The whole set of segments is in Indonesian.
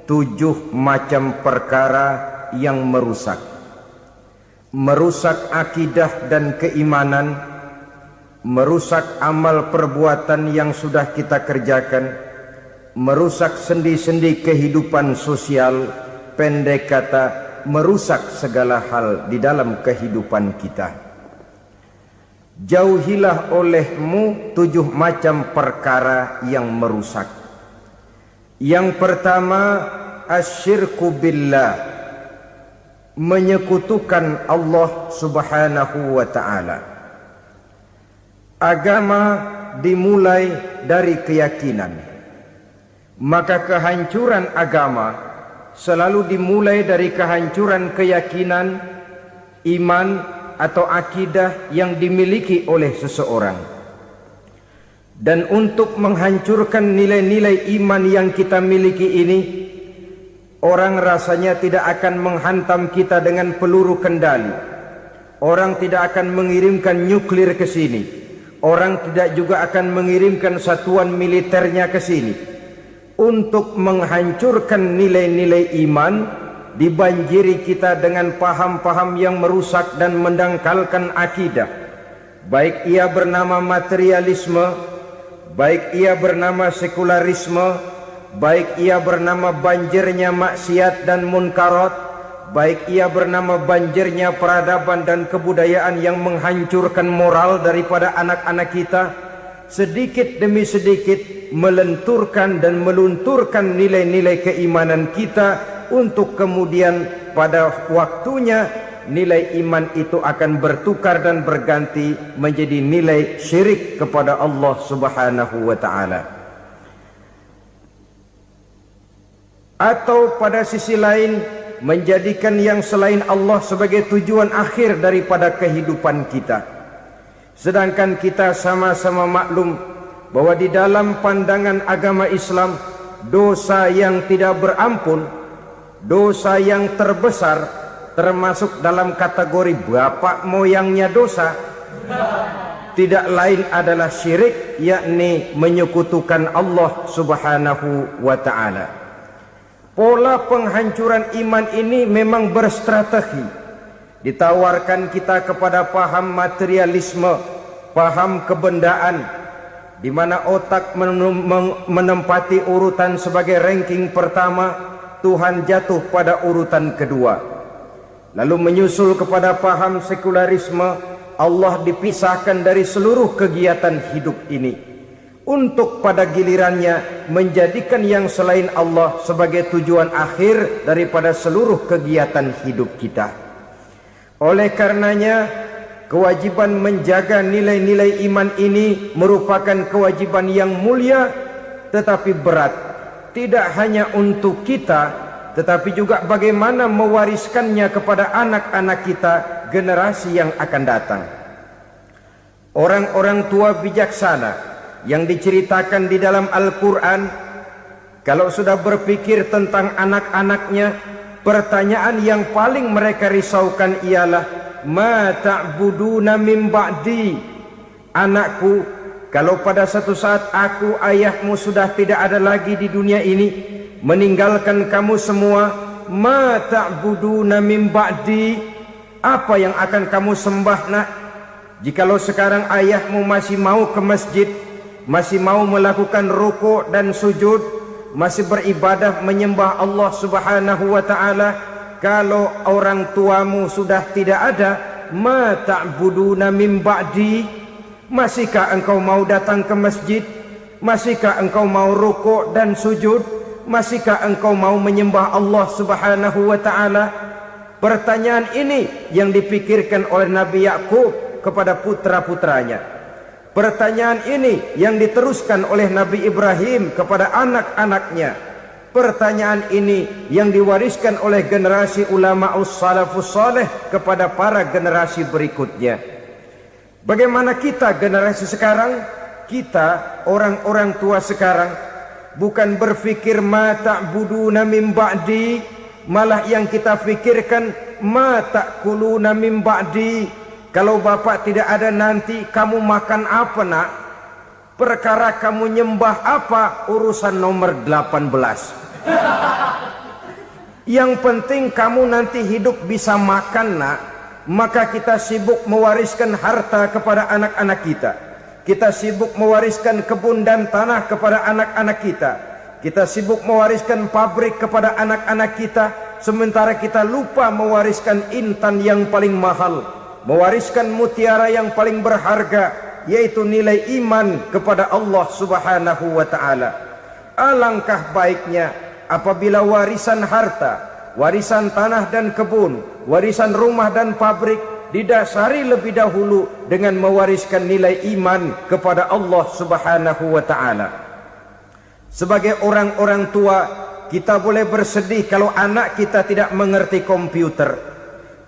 7 macam perkara yang merusak akidah dan keimanan, merusak amal perbuatan yang sudah kita kerjakan, merusak sendi-sendi kehidupan sosial, pendek kata merusak segala hal di dalam kehidupan kita. Jauhilah olehmu 7 macam perkara yang merusak. Yang pertama, asyirku billah, menyekutukan Allah subhanahu wa ta'ala. Agama dimulai dari keyakinan, maka kehancuran agama selalu dimulai dari kehancuran keyakinan, iman atau akidah yang dimiliki oleh seseorang. Dan untuk menghancurkan nilai-nilai iman yang kita miliki ini, orang rasanya tidak akan menghantam kita dengan peluru kendali. Orang tidak akan mengirimkan nuklir ke sini. Orang tidak juga akan mengirimkan satuan militernya ke sini. Untuk menghancurkan nilai-nilai iman, dibanjiri kita dengan paham-paham yang merusak dan mendangkalkan akidah. Baik ia bernama materialisme, baik ia bernama sekularisme, baik ia bernama banjirnya maksiat dan munkarat, baik ia bernama banjirnya peradaban dan kebudayaan yang menghancurkan moral daripada anak-anak kita, sedikit demi sedikit melenturkan dan melunturkan nilai-nilai keimanan kita, untuk kemudian pada waktunya nilai iman itu akan bertukar dan berganti menjadi nilai syirik kepada Allah subhanahu wa ta'ala. Atau pada sisi lain, menjadikan yang selain Allah sebagai tujuan akhir daripada kehidupan kita. Sedangkan kita sama-sama maklum bahwa di dalam pandangan agama Islam, dosa yang tidak berampun, dosa yang terbesar, termasuk dalam kategori bapak moyangnya dosa, tidak lain adalah syirik, yakni menyekutukan Allah subhanahu wa ta'ala. Pola penghancuran iman ini memang berstrategi. Ditawarkan kita kepada paham materialisme, paham kebendaan, di mana otak menempati urutan sebagai ranking pertama, Tuhan jatuh pada urutan kedua. Lalu menyusul kepada paham sekularisme, Allah dipisahkan dari seluruh kegiatan hidup ini, untuk pada gilirannya menjadikan yang selain Allah sebagai tujuan akhir daripada seluruh kegiatan hidup kita. Oleh karenanya, kewajiban menjaga nilai-nilai iman ini merupakan kewajiban yang mulia tetapi berat, tidak hanya untuk kita, tetapi juga bagaimana mewariskannya kepada anak-anak kita, generasi yang akan datang. Orang-orang tua bijaksana yang diceritakan di dalam Al-Quran, kalau sudah berpikir tentang anak-anaknya, pertanyaan yang paling mereka risaukan ialah, ma ta'buduna min ba'di. Anakku, kalau pada satu saat aku, ayahmu sudah tidak ada lagi di dunia ini, meninggalkan kamu semua, ma ta'buduna min ba'di, apa yang akan kamu sembah nak? Jikalau sekarang ayahmu masih mau ke masjid, masih mau melakukan rukuk dan sujud, masih beribadah menyembah Allah subhanahu wa ta'ala, kalau orang tuamu sudah tidak ada, ma ta'buduna min ba'di, masihkah engkau mau datang ke masjid? Masihkah engkau mau rukuk dan sujud? Masihkah engkau mau menyembah Allah subhanahu wa ta'ala? Pertanyaan ini yang dipikirkan oleh Nabi Yakub kepada putra-putranya. Pertanyaan ini yang diteruskan oleh Nabi Ibrahim kepada anak-anaknya. Pertanyaan ini yang diwariskan oleh generasi ulama'us salafus saleh kepada para generasi berikutnya. Bagaimana kita generasi sekarang? Kita orang-orang tua sekarang bukan berfikir ma ta'buduna min ba'di, malah yang kita fikirkan ma ta'kuluna min ba'di. Kalau bapak tidak ada nanti kamu makan apa nak? Perkara kamu nyembah apa? Urusan nomor 18. Yang penting kamu nanti hidup bisa makan, nak. Maka kita sibuk mewariskan harta kepada anak-anak kita. Kita sibuk mewariskan kebun dan tanah kepada anak-anak kita. Kita sibuk mewariskan pabrik kepada anak-anak kita, sementara kita lupa mewariskan intan yang paling mahal, mewariskan mutiara yang paling berharga, yaitu nilai iman kepada Allah Subhanahu wa ta'ala. Alangkah baiknya apabila warisan harta, warisan tanah dan kebun, warisan rumah dan pabrik didasari lebih dahulu dengan mewariskan nilai iman kepada Allah Subhanahu wa ta'ala. Sebagai orang-orang tua, kita boleh bersedih kalau anak kita tidak mengerti komputer.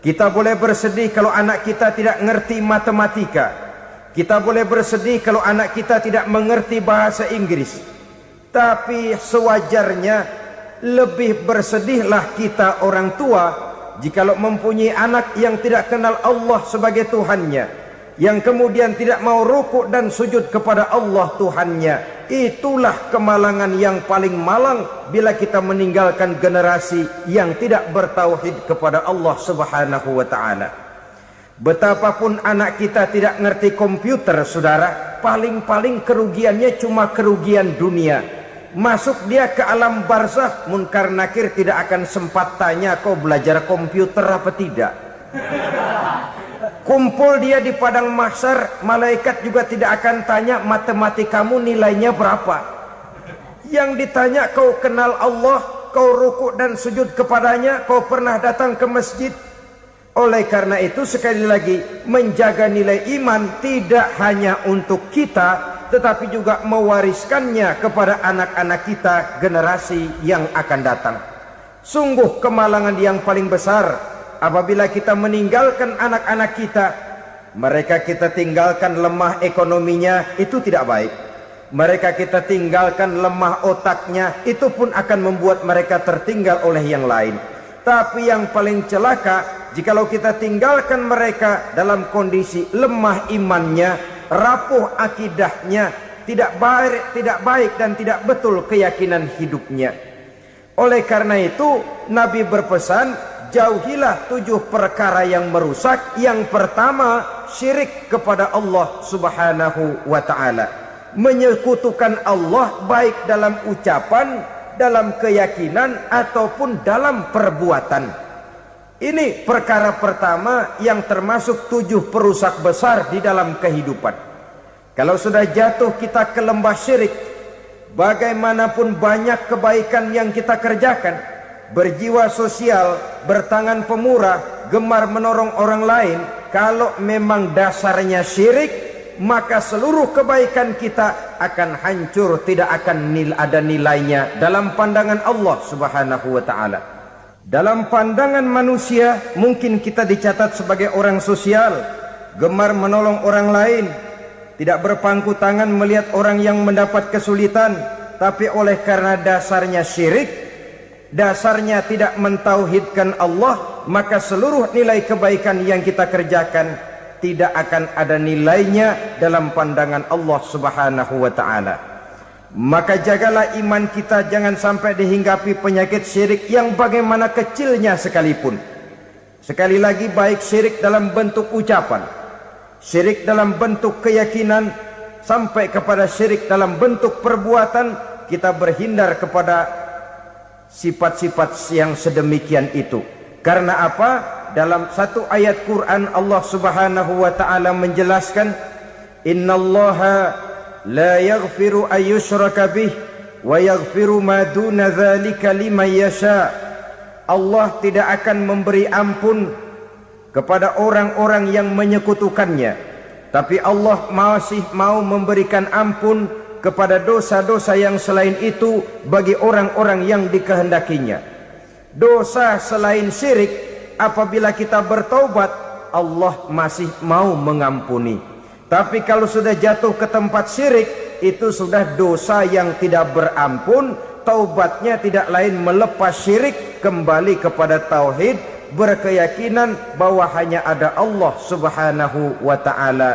Kita boleh bersedih kalau anak kita tidak mengerti matematika. Kita boleh bersedih kalau anak kita tidak mengerti bahasa Inggris. Tapi sewajarnya lebih bersedihlah kita orang tua jikalau mempunyai anak yang tidak kenal Allah sebagai Tuhannya, yang kemudian tidak mau rukuk dan sujud kepada Allah Tuhannya. Itulah kemalangan yang paling malang bila kita meninggalkan generasi yang tidak bertauhid kepada Allah Subhanahu wa ta'ala. Betapapun anak kita tidak ngerti komputer, saudara, paling-paling kerugiannya cuma kerugian dunia. Masuk dia ke alam barzakh, munkar nakir tidak akan sempat tanya kau belajar komputer apa tidak. Kumpul dia di padang mahsyar, malaikat juga tidak akan tanya matematikamu nilainya berapa. Yang ditanya kau kenal Allah, kau rukuk dan sujud kepadanya, kau pernah datang ke masjid. Oleh karena itu sekali lagi, menjaga nilai iman tidak hanya untuk kita, tetapi juga mewariskannya kepada anak-anak kita, generasi yang akan datang. Sungguh kemalangan yang paling besar apabila kita meninggalkan anak-anak kita. Mereka kita tinggalkan lemah ekonominya, itu tidak baik. Mereka kita tinggalkan lemah otaknya, itu pun akan membuat mereka tertinggal oleh yang lain. Tapi yang paling celaka, jikalau kita tinggalkan mereka dalam kondisi lemah imannya, rapuh akidahnya, tidak baik dan tidak betul keyakinan hidupnya. Oleh karena itu Nabi berpesan, jauhilah 7 perkara yang merusak. Yang pertama, syirik kepada Allah Subhanahu wa ta'ala. Menyekutukan Allah baik dalam ucapan, dalam keyakinan ataupun dalam perbuatan. Ini perkara pertama yang termasuk 7 perusak besar di dalam kehidupan. Kalau sudah jatuh kita ke lembah syirik, bagaimanapun banyak kebaikan yang kita kerjakan, berjiwa sosial, bertangan pemurah, gemar menolong orang lain, kalau memang dasarnya syirik, maka seluruh kebaikan kita akan hancur, tidak akan ada nilainya dalam pandangan Allah Subhanahu wa ta'ala. Dalam pandangan manusia mungkin kita dicatat sebagai orang sosial, gemar menolong orang lain, tidak berpangku tangan melihat orang yang mendapat kesulitan. Tapi oleh karena dasarnya syirik, dasarnya tidak mentauhidkan Allah, maka seluruh nilai kebaikan yang kita kerjakan tidak akan ada nilainya dalam pandangan Allah Subhanahu wa ta'ala. Maka jagalah iman kita, jangan sampai dihinggapi penyakit syirik yang bagaimana kecilnya sekalipun. Sekali lagi, baik syirik dalam bentuk ucapan, syirik dalam bentuk keyakinan, sampai kepada syirik dalam bentuk perbuatan, kita berhindar kepada sifat-sifat yang sedemikian itu. Karena apa? Dalam satu ayat Quran Allah Subhanahu wa ta'ala menjelaskan, innallaha la yaghfiru ayyushraka bih wa yaghfiru ma duna dzalika liman yasha. Allah tidak akan memberi ampun kepada orang-orang yang menyekutukannya, tapi Allah masih mau memberikan ampun kepada dosa-dosa yang selain itu bagi orang-orang yang dikehendakinya. Dosa selain syirik, apabila kita bertaubat, Allah masih mau mengampuni. Tapi kalau sudah jatuh ke tempat syirik, itu sudah dosa yang tidak berampun. Taubatnya tidak lain melepas syirik, kembali kepada tauhid, berkeyakinan bahwa hanya ada Allah Subhanahu wa ta'ala,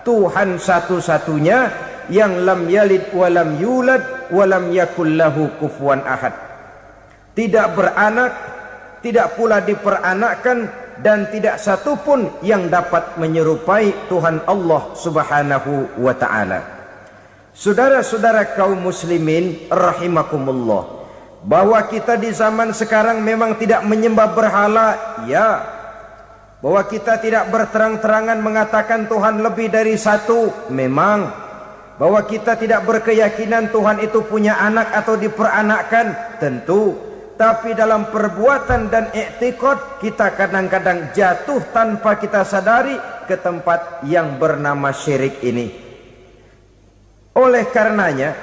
Tuhan satu-satunya, yang lam yalid walam yulad walam yakul lahu kufuwan ahad. tidak beranak, tidak pula diperanakkan, dan tidak satupun yang dapat menyerupai Tuhan Allah Subhanahu wa ta'ala. Saudara-saudara kaum muslimin rahimakumullah, bahwa kita di zaman sekarang memang tidak menyembah berhala, ya. Bahwa kita tidak berterang-terangan mengatakan Tuhan lebih dari satu, memang. Bahwa kita tidak berkeyakinan Tuhan itu punya anak atau diperanakkan, tentu. Tapi dalam perbuatan dan i'tiqad kita kadang-kadang jatuh tanpa kita sadari ke tempat yang bernama syirik ini. Oleh karenanya,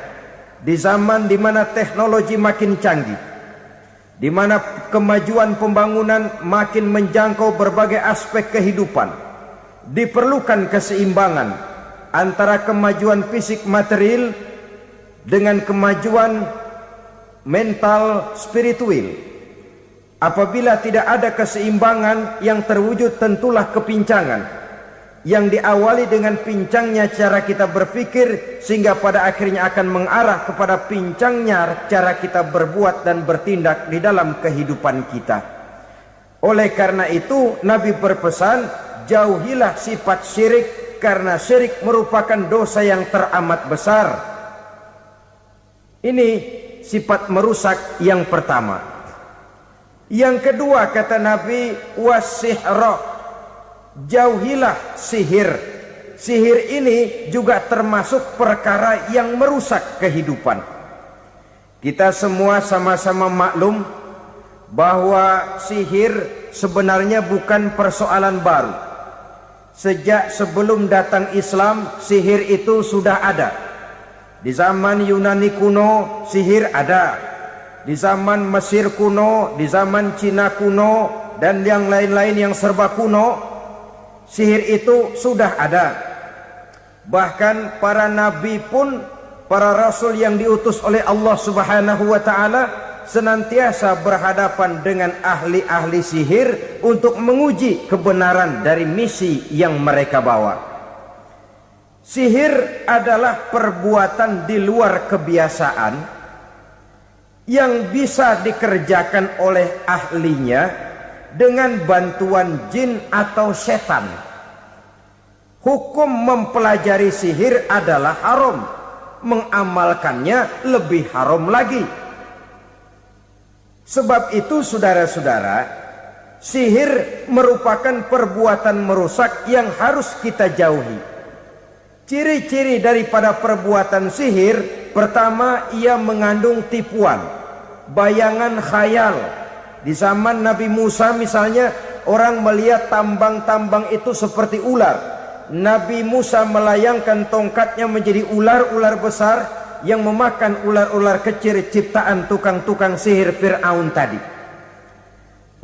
di zaman di mana teknologi makin canggih, di mana kemajuan pembangunan makin menjangkau berbagai aspek kehidupan, diperlukan keseimbangan antara kemajuan fisik material dengan kemajuan mental spiritual. Apabila tidak ada keseimbangan, yang terwujud tentulah kepincangan, yang diawali dengan pincangnya cara kita berpikir, sehingga pada akhirnya akan mengarah kepada pincangnya cara kita berbuat dan bertindak di dalam kehidupan kita. Oleh karena itu Nabi berpesan, jauhilah sifat syirik, karena syirik merupakan dosa yang teramat besar. Ini sifat merusak yang pertama. Yang kedua kata Nabi, wasihra, jauhilah sihir. Sihir ini juga termasuk perkara yang merusak kehidupan. Kita semua sama-sama maklum bahwa sihir sebenarnya bukan persoalan baru. Sejak sebelum datang Islam, sihir itu sudah ada. Di zaman Yunani kuno, sihir ada. Di zaman Mesir kuno, di zaman Cina kuno, dan yang lain-lain yang serba kuno, sihir itu sudah ada. Bahkan para nabi pun, para rasul yang diutus oleh Allah Subhanahu wa ta'ala, senantiasa berhadapan dengan ahli-ahli sihir untuk menguji kebenaran dari misi yang mereka bawa. Sihir adalah perbuatan di luar kebiasaan yang bisa dikerjakan oleh ahlinya dengan bantuan jin atau setan. Hukum mempelajari sihir adalah haram, mengamalkannya lebih haram lagi. Sebab itu saudara-saudara, sihir merupakan perbuatan merusak yang harus kita jauhi. Ciri-ciri daripada perbuatan sihir, pertama, ia mengandung tipuan, bayangan khayal. Di zaman Nabi Musa misalnya, orang melihat tambang-tambang itu seperti ular. Nabi Musa melayangkan tongkatnya menjadi ular-ular besar yang memakan ular-ular kecil ciptaan tukang-tukang sihir Fir'aun tadi.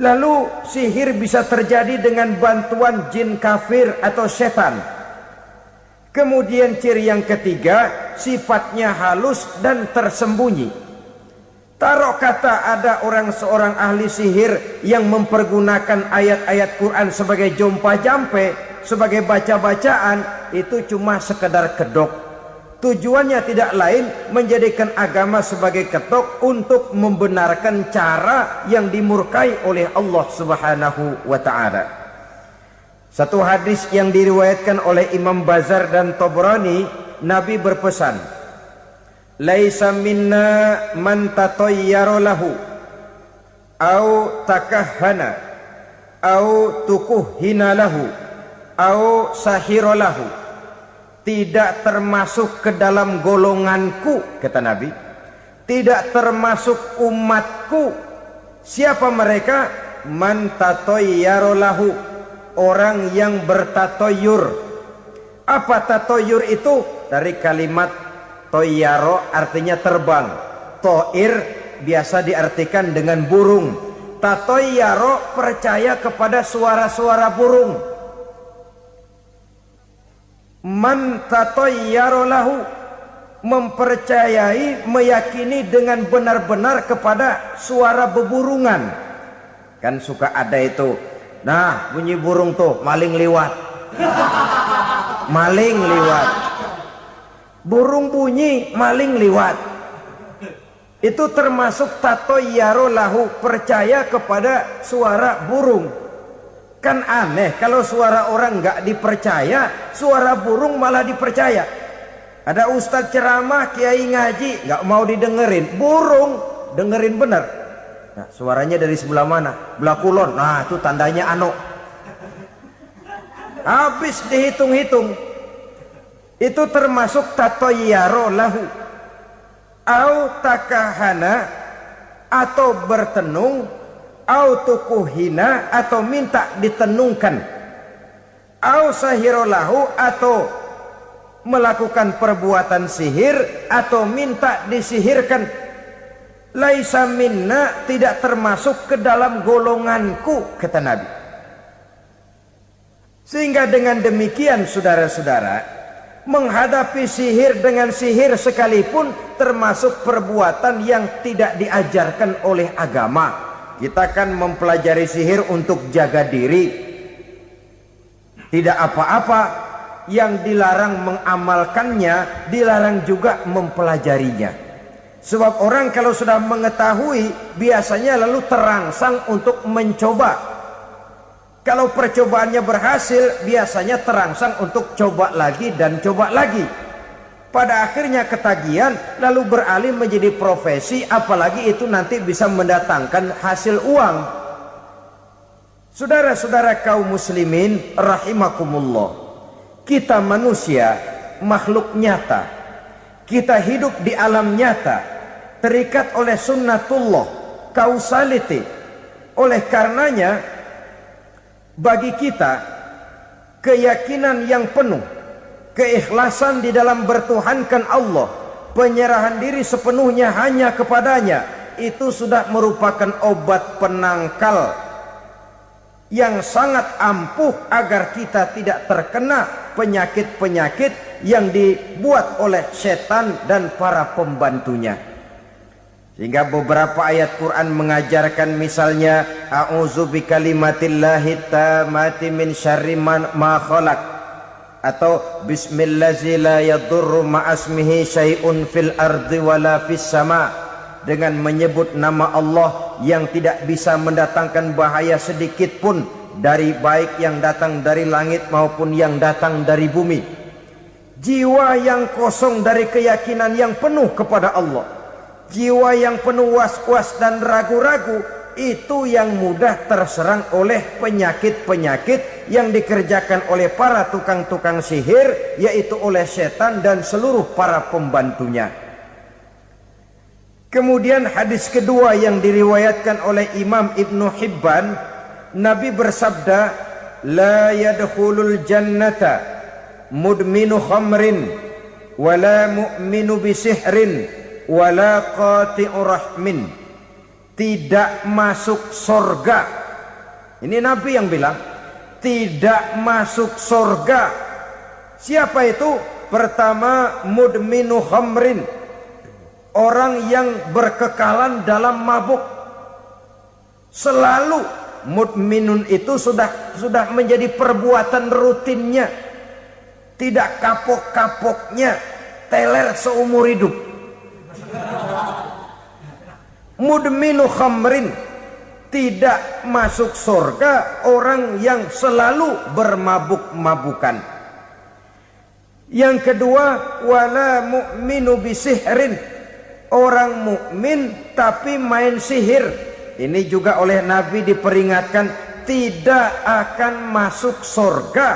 Lalu sihir bisa terjadi dengan bantuan jin kafir atau setan. Kemudian ciri yang ketiga, sifatnya halus dan tersembunyi. Taruh kata ada seorang ahli sihir yang mempergunakan ayat-ayat Quran sebagai jompa-jampe, sebagai baca-bacaan, itu cuma sekedar kedok. Tujuannya tidak lain menjadikan agama sebagai ketok untuk membenarkan cara yang dimurkai oleh Allah Subhanahu wa ta'ala. Satu hadis yang diriwayatkan oleh Imam Bazar dan Tabrani, Nabi berpesan, laisa minna man tatayyara lahu au takahhana au tukuhhina lahu au sahira lahu. Tidak termasuk ke dalam golonganku, kata Nabi. Tidak termasuk umatku. Siapa mereka? Man tatayyara lahu, orang yang bertatoyur. Apa tatoyur itu? Dari kalimat toyaro, artinya terbang. Toir biasa diartikan dengan burung. Tatoyaro percaya kepada suara-suara burung. Man tatayyara lahu, mempercayai, meyakini dengan benar-benar kepada suara beburungan. Kan suka ada itu, nah bunyi burung tuh, maling liwat. Maling liwat. Burung bunyi, maling liwat. Itu termasuk tatoyaro lahu, percaya kepada suara burung. Kan aneh kalau suara orang nggak dipercaya, suara burung malah dipercaya. Ada ustadz ceramah, kiai ngaji, nggak mau didengerin, burung dengerin bener. Nah, suaranya dari sebelah mana? Belah kulon. Nah, itu tandanya ano. Habis dihitung-hitung. Itu termasuk tatoyaro lahu. Au takahana, atau bertenung, au tukuhina, atau minta ditenungkan. Au sahiro lahu, atau melakukan perbuatan sihir, atau minta disihirkan. Laisa minna, tidak termasuk ke dalam golonganku, kata Nabi. Sehingga dengan demikian saudara-saudara, menghadapi sihir dengan sihir sekalipun termasuk perbuatan yang tidak diajarkan oleh agama. Kita kan mempelajari sihir untuk jaga diri, tidak apa-apa. Yang dilarang mengamalkannya, dilarang juga mempelajarinya. Sebab orang kalau sudah mengetahui, biasanya lalu terangsang untuk mencoba. Kalau percobaannya berhasil, biasanya terangsang untuk coba lagi dan coba lagi. Pada akhirnya ketagihan, lalu beralih menjadi profesi, apalagi itu nanti bisa mendatangkan hasil uang. Saudara-saudara kaum muslimin rahimakumullah, kita manusia makhluk nyata, kita hidup di alam nyata, terikat oleh sunnatullah, causality. Oleh karenanya bagi kita keyakinan yang penuh, keikhlasan di dalam bertuhankan Allah, penyerahan diri sepenuhnya hanya kepadanya, itu sudah merupakan obat penangkal yang sangat ampuh agar kita tidak terkena penyakit-penyakit yang dibuat oleh setan dan para pembantunya. Sehingga beberapa ayat Quran mengajarkan, misalnya a'udzu bikalimatillahi tammati min syarri ma khalaq, atau bismillazi la yadurru ma'asmihi syai'un fil ardi wala fis sama, dengan menyebut nama Allah yang tidak bisa mendatangkan bahaya sedikit pun, dari baik yang datang dari langit maupun yang datang dari bumi. Jiwa yang kosong dari keyakinan yang penuh kepada Allah, jiwa yang penuh was-was dan ragu-ragu, itu yang mudah terserang oleh penyakit-penyakit yang dikerjakan oleh para tukang-tukang sihir, yaitu oleh setan dan seluruh para pembantunya. Kemudian hadis kedua yang diriwayatkan oleh Imam Ibnu Hibban, Nabi bersabda, la yadkhulul jannata mudminu khamrin wala mu'minu bisihrin wala qati'u rahmin. Tidak masuk surga. Ini Nabi yang bilang, tidak masuk surga. Siapa itu? Pertama, mudminu khamrin, orang yang berkekalan dalam mabuk. Selalu mudminun itu sudah menjadi perbuatan rutinnya, tidak kapok-kapoknya, teler seumur hidup. Mudminu khamrin, tidak masuk surga orang yang selalu bermabuk-mabukan. Yang kedua, wala mu'minu bisihrin, orang mukmin tapi main sihir. Ini juga oleh Nabi diperingatkan, tidak akan masuk surga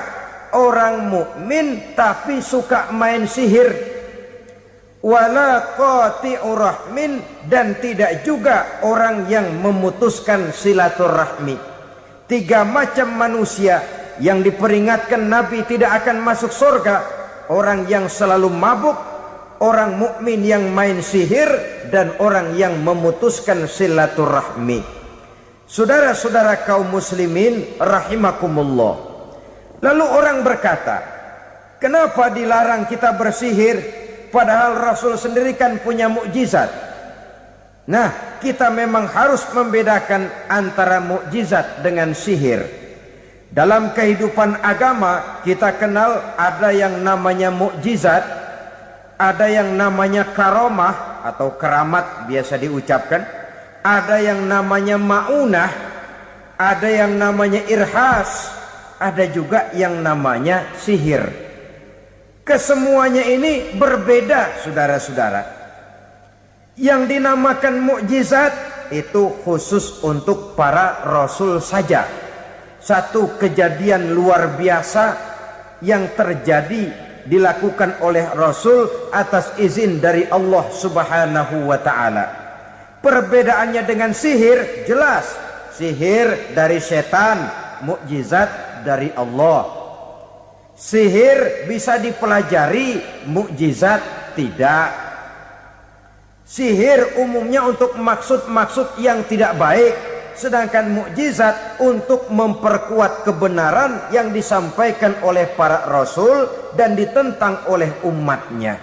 orang mukmin tapi suka main sihir. Wala qati'u rahmin, dan tidak juga orang yang memutuskan silaturahmi. Tiga macam manusia yang diperingatkan Nabi tidak akan masuk surga: orang yang selalu mabuk, orang mukmin yang main sihir, dan orang yang memutuskan silaturahmi. Saudara-saudara kaum muslimin rahimakumullah. Lalu orang berkata, kenapa dilarang kita bersihir? Padahal Rasul sendiri kan punya mukjizat. Nah, kita memang harus membedakan antara mukjizat dengan sihir. Dalam kehidupan agama kita kenal ada yang namanya mukjizat, ada yang namanya karomah, atau keramat biasa diucapkan, ada yang namanya maunah, ada yang namanya irhas, ada juga yang namanya sihir. Kesemuanya ini berbeda, saudara-saudara. Yang dinamakan mukjizat itu khusus untuk para rasul saja. Satu kejadian luar biasa yang terjadi dilakukan oleh Rasul atas izin dari Allah Subhanahu wa ta'ala. Perbedaannya dengan sihir jelas. Sihir dari setan, mukjizat dari Allah. Sihir bisa dipelajari, mukjizat tidak. Sihir umumnya untuk maksud-maksud yang tidak baik, sedangkan mukjizat untuk memperkuat kebenaran yang disampaikan oleh para rasul dan ditentang oleh umatnya.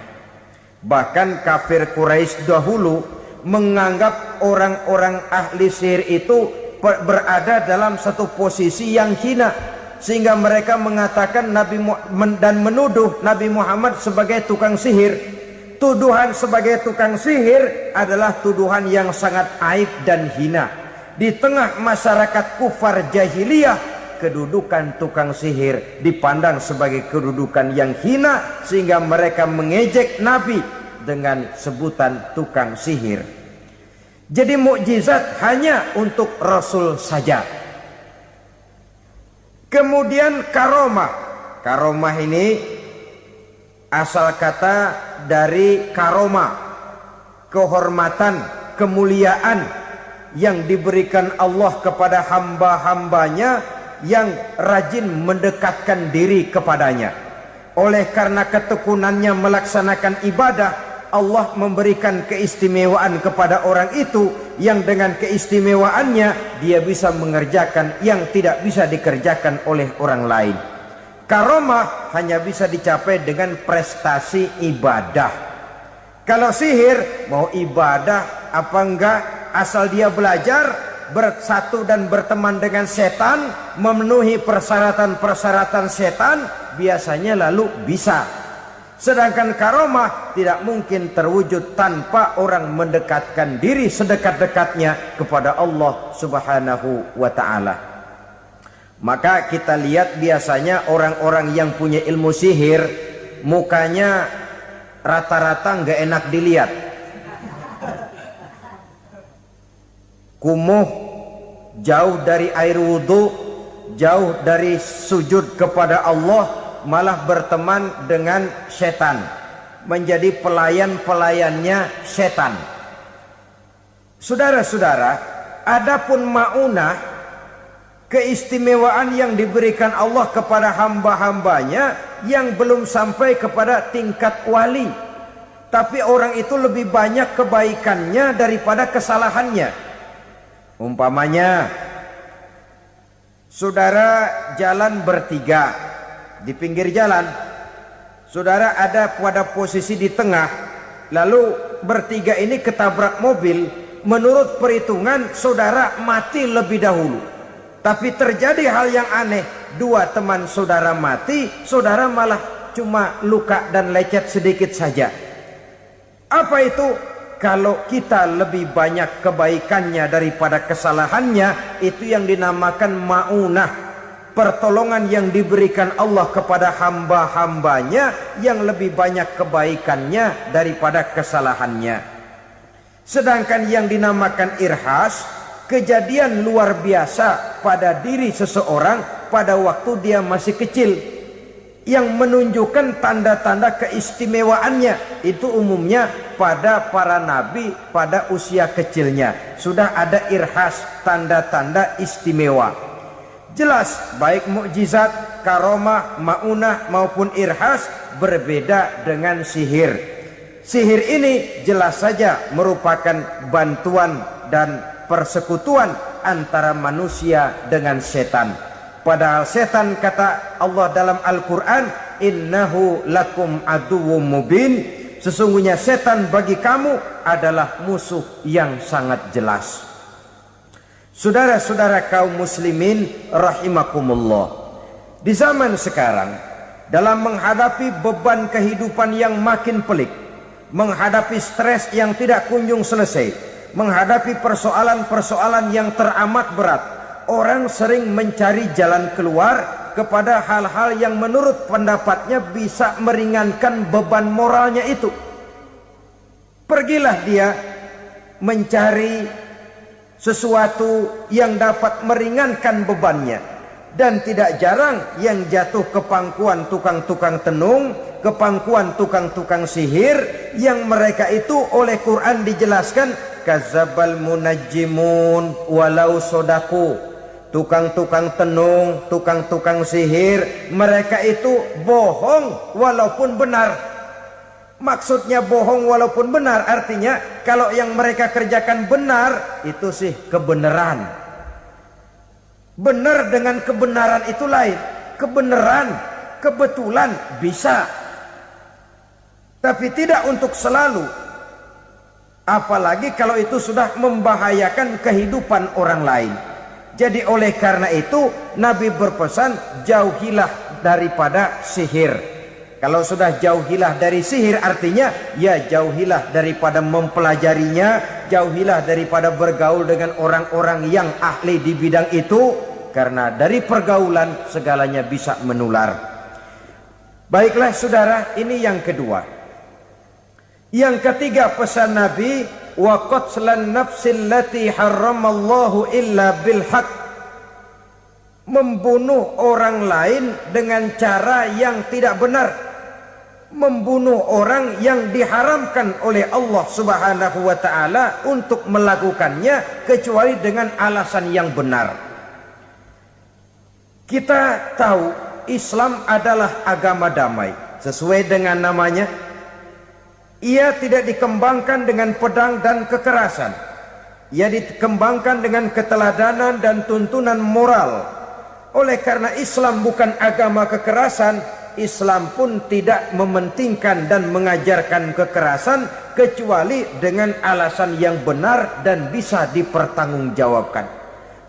Bahkan kafir Quraisy dahulu menganggap orang-orang ahli sihir itu berada dalam satu posisi yang hina, sehingga mereka mengatakan dan menuduh Nabi Muhammad sebagai tukang sihir. Tuduhan sebagai tukang sihir adalah tuduhan yang sangat aib dan hina. Di tengah masyarakat kufar jahiliyah, kedudukan tukang sihir dipandang sebagai kedudukan yang hina, sehingga mereka mengejek Nabi dengan sebutan tukang sihir. Jadi mukjizat hanya untuk Rasul saja. Kemudian karomah. Karomah ini asal kata dari karomah, kehormatan, kemuliaan yang diberikan Allah kepada hamba-hambanya yang rajin mendekatkan diri kepadanya. Oleh karena ketekunannya melaksanakan ibadah, Allah memberikan keistimewaan kepada orang itu, yang dengan keistimewaannya dia bisa mengerjakan yang tidak bisa dikerjakan oleh orang lain. Karomah hanya bisa dicapai dengan prestasi ibadah. Kalau sihir mau ibadah apa enggak, asal dia belajar, bersatu dan berteman dengan setan, memenuhi persyaratan-persyaratan setan, biasanya lalu bisa. Sedangkan karomah tidak mungkin terwujud tanpa orang mendekatkan diri sedekat-dekatnya kepada Allah Subhanahu wa ta'ala. Maka kita lihat biasanya orang-orang yang punya ilmu sihir, mukanya rata-rata nggak enak dilihat. Kumuh, jauh dari air wudhu, jauh dari sujud kepada Allah, malah berteman dengan setan, menjadi pelayan-pelayannya setan. Saudara-saudara, adapun maunah, keistimewaan yang diberikan Allah kepada hamba-hambanya yang belum sampai kepada tingkat wali, tapi orang itu lebih banyak kebaikannya daripada kesalahannya. Umpamanya, saudara jalan bertiga di pinggir jalan, saudara ada pada posisi di tengah, lalu bertiga ini ketabrak mobil. Menurut perhitungan saudara mati lebih dahulu, tapi terjadi hal yang aneh, dua teman saudara mati, saudara malah cuma luka dan lecet sedikit saja. Apa itu? Kalau kita lebih banyak kebaikannya daripada kesalahannya, itu yang dinamakan maunah, pertolongan yang diberikan Allah kepada hamba-hambanya yang lebih banyak kebaikannya daripada kesalahannya. Sedangkan yang dinamakan irhas, kejadian luar biasa pada diri seseorang pada waktu dia masih kecil, yang menunjukkan tanda-tanda keistimewaannya. Itu umumnya pada para nabi pada usia kecilnya sudah ada irhas, tanda-tanda istimewa. Jelas baik mukjizat, karomah, maunah maupun irhas berbeda dengan sihir. Sihir ini jelas saja merupakan bantuan dan persekutuan antara manusia dengan setan. Padahal setan, kata Allah dalam Al-Quran, innahu lakum aduwwum mubin, sesungguhnya setan bagi kamu adalah musuh yang sangat jelas. Saudara-saudara kaum muslimin rahimakumullah, di zaman sekarang dalam menghadapi beban kehidupan yang makin pelik, menghadapi stres yang tidak kunjung selesai, menghadapi persoalan-persoalan yang teramat berat, orang sering mencari jalan keluar kepada hal-hal yang menurut pendapatnya bisa meringankan beban moralnya itu. Pergilah dia mencari sesuatu yang dapat meringankan bebannya. Dan tidak jarang yang jatuh ke pangkuan tukang-tukang tenung, ke pangkuan tukang-tukang sihir, yang mereka itu oleh Quran dijelaskan kadzabal munajjimun walau sodaku. Tukang-tukang tenung, tukang-tukang sihir, mereka itu bohong walaupun benar. Maksudnya bohong walaupun benar artinya kalau yang mereka kerjakan benar itu sih kebenaran. Benar dengan kebenaran itu lain. Kebenaran, kebetulan bisa, tapi tidak untuk selalu. Apalagi kalau itu sudah membahayakan kehidupan orang lain. Jadi oleh karena itu Nabi berpesan jauhilah daripada sihir. Kalau sudah jauhilah dari sihir artinya ya jauhilah daripada mempelajarinya, jauhilah daripada bergaul dengan orang-orang yang ahli di bidang itu, karena dari pergaulan segalanya bisa menular. Baiklah saudara, ini yang kedua. Yang ketiga pesan Nabi, wa qatlan nafsil lati harramallahu illa bil haq. Membunuh orang lain dengan cara yang tidak benar. Membunuh orang yang diharamkan oleh Allah Subhanahu wa taala untuk melakukannya kecuali dengan alasan yang benar. Kita tahu Islam adalah agama damai. Sesuai dengan namanya, ia tidak dikembangkan dengan pedang dan kekerasan. Ia dikembangkan dengan keteladanan dan tuntunan moral. Oleh karena Islam bukan agama kekerasan, Islam pun tidak mementingkan dan mengajarkan kekerasan kecuali dengan alasan yang benar dan bisa dipertanggungjawabkan.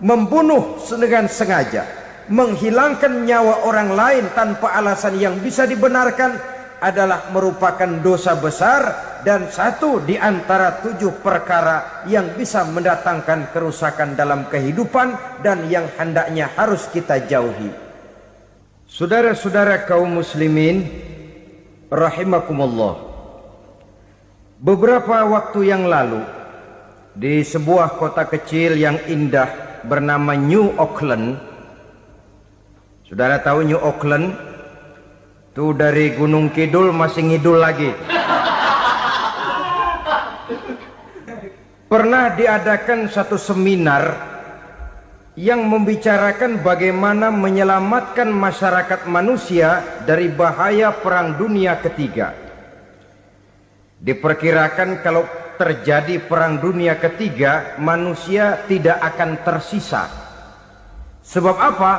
Membunuh dengan sengaja, menghilangkan nyawa orang lain tanpa alasan yang bisa dibenarkan adalah merupakan dosa besar dan satu di antara 7 perkara yang bisa mendatangkan kerusakan dalam kehidupan dan yang hendaknya harus kita jauhi. Saudara-saudara kaum muslimin rahimakumullah, beberapa waktu yang lalu di sebuah kota kecil yang indah bernama New Auckland. Saudara tahu New Auckland? Itu dari Gunung Kidul masih ngidul lagi. Pernah diadakan satu seminar yang membicarakan bagaimana menyelamatkan masyarakat manusia dari bahaya Perang Dunia Ketiga. Diperkirakan kalau terjadi Perang Dunia Ketiga, manusia tidak akan tersisa. Sebab apa?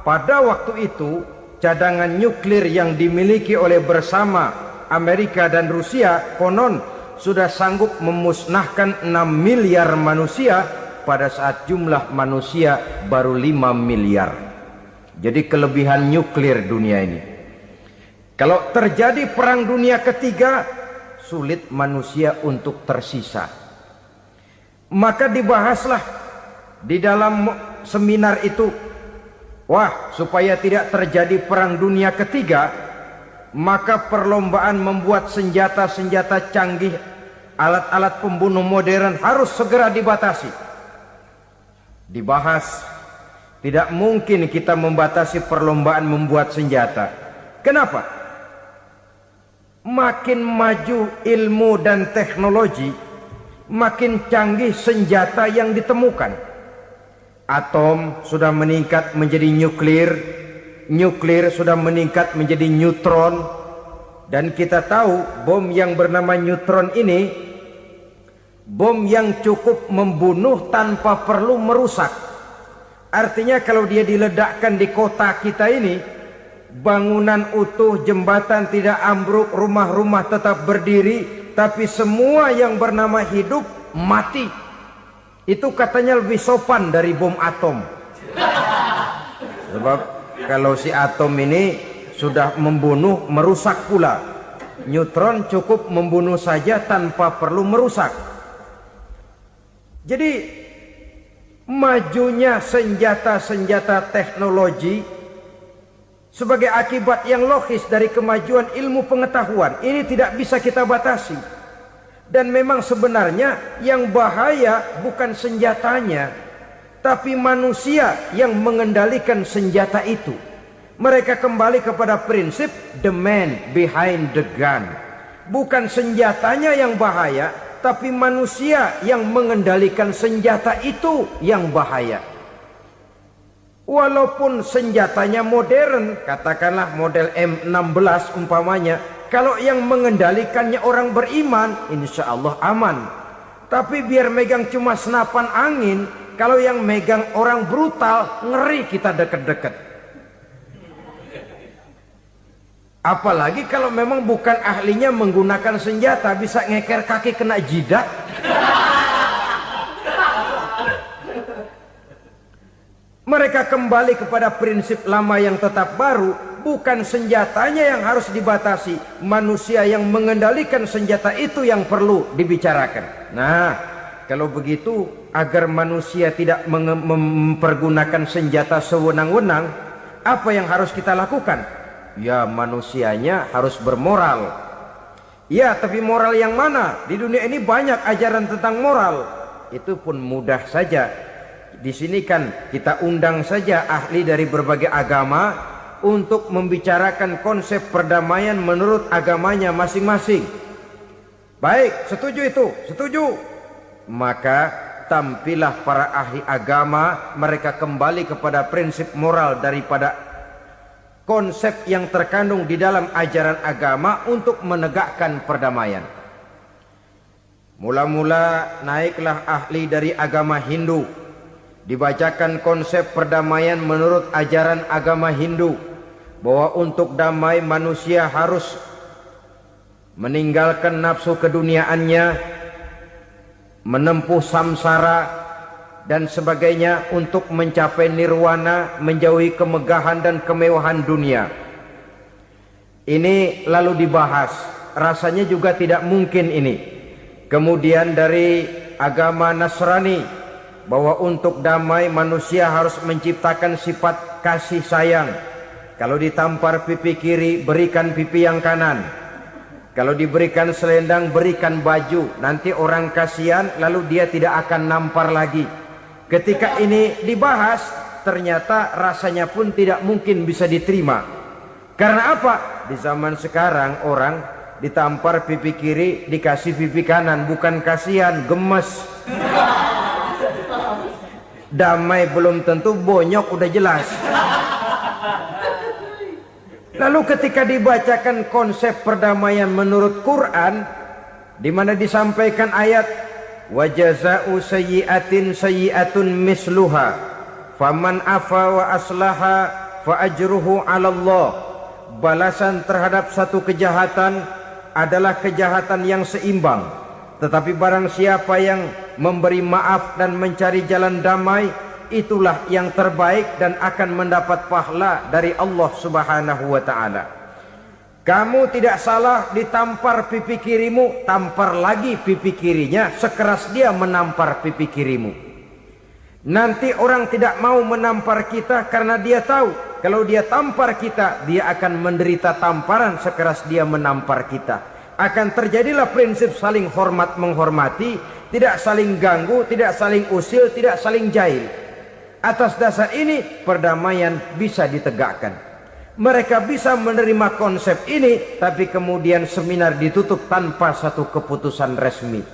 Pada waktu itu, cadangan nuklir yang dimiliki oleh bersama Amerika dan Rusia konon sudah sanggup memusnahkan 6 miliar manusia pada saat jumlah manusia baru 5 miliar. Jadi kelebihan nuklir dunia ini. Kalau terjadi Perang Dunia Ketiga, sulit manusia untuk tersisa. Maka dibahaslah di dalam seminar itu, wah, supaya tidak terjadi Perang Dunia Ketiga, maka perlombaan membuat senjata-senjata canggih, alat-alat pembunuh modern harus segera dibatasi. Dibahas, tidak mungkin kita membatasi perlombaan membuat senjata. Kenapa? Makin maju ilmu dan teknologi, makin canggih senjata yang ditemukan. Atom sudah meningkat menjadi nuklir, nuklir sudah meningkat menjadi neutron, dan kita tahu bom yang bernama neutron ini bom yang cukup membunuh tanpa perlu merusak. Artinya kalau dia diledakkan di kota kita ini, bangunan utuh, jembatan tidak ambruk, rumah-rumah tetap berdiri, tapi semua yang bernama hidup mati. Itu katanya lebih sopan dari bom atom. Sebab kalau si atom ini sudah membunuh, merusak pula. Neutron cukup membunuh saja tanpa perlu merusak. Jadi majunya senjata-senjata teknologi sebagai akibat yang logis dari kemajuan ilmu pengetahuan ini tidak bisa kita batasi. Dan memang sebenarnya yang bahaya bukan senjatanya, tapi manusia yang mengendalikan senjata itu. Mereka kembali kepada prinsip the man behind the gun. Bukan senjatanya yang bahaya, tapi manusia yang mengendalikan senjata itu yang bahaya. Walaupun senjatanya modern, katakanlah model M16 umpamanya, kalau yang mengendalikannya orang beriman, insya Allah aman. Tapi biar megang cuma senapan angin, kalau yang megang orang brutal, ngeri kita deket-deket. Apalagi kalau memang bukan ahlinya menggunakan senjata, bisa ngeker kaki kena jidat. Mereka kembali kepada prinsip lama yang tetap baru. Bukan senjatanya yang harus dibatasi, manusia yang mengendalikan senjata itu yang perlu dibicarakan. Nah, kalau begitu, agar manusia tidak mempergunakan senjata sewenang-wenang, apa yang harus kita lakukan? Ya, manusianya harus bermoral. Ya, tapi moral yang mana? Di dunia ini banyak ajaran tentang moral. Itu pun mudah saja. Di sini kan kita undang saja ahli dari berbagai agama untuk membicarakan konsep perdamaian menurut agamanya masing-masing. Baik, setuju itu? Setuju. Maka tampillah para ahli agama, mereka kembali kepada prinsip moral daripada konsep yang terkandung di dalam ajaran agama untuk menegakkan perdamaian. Mula-mula naiklah ahli dari agama Hindu, dibacakan konsep perdamaian menurut ajaran agama Hindu, bahwa untuk damai manusia harus meninggalkan nafsu keduniaannya, menempuh samsara dan sebagainya untuk mencapai nirwana, menjauhi kemegahan dan kemewahan dunia. Ini lalu dibahas, rasanya juga tidak mungkin ini. Kemudian dari agama Nasrani, bahwa untuk damai manusia harus menciptakan sifat kasih sayang. Kalau ditampar pipi kiri, berikan pipi yang kanan. Kalau diberikan selendang, berikan baju. Nanti orang kasihan, lalu dia tidak akan nampar lagi. Ketika ini dibahas, ternyata rasanya pun tidak mungkin bisa diterima. Karena apa? Di zaman sekarang orang ditampar pipi kiri, dikasih pipi kanan, bukan kasihan, gemes. Damai belum tentu, bonyok udah jelas. Lalu ketika dibacakan konsep perdamaian menurut Quran, di mana disampaikan ayat wa jazaa'u sayyi'atin sayyi'atun misluha faman afa wa aslaha fa ajruhu 'ala Allah. Balasan terhadap satu kejahatan adalah kejahatan yang seimbang, tetapi barang siapa yang memberi maaf dan mencari jalan damai, itulah yang terbaik dan akan mendapat pahala dari Allah Subhanahu wa ta'ala. Kamu tidak salah ditampar pipi kirimu, tampar lagi pipi kirinya sekeras dia menampar pipi kirimu. Nanti orang tidak mau menampar kita karena dia tahu kalau dia tampar kita, dia akan menderita tamparan sekeras dia menampar kita. Akan terjadilah prinsip saling hormat menghormati, tidak saling ganggu, tidak saling usil, tidak saling jahil. Atas dasar ini perdamaian bisa ditegakkan. Mereka bisa menerima konsep ini, tapi kemudian seminar ditutup tanpa satu keputusan resmi.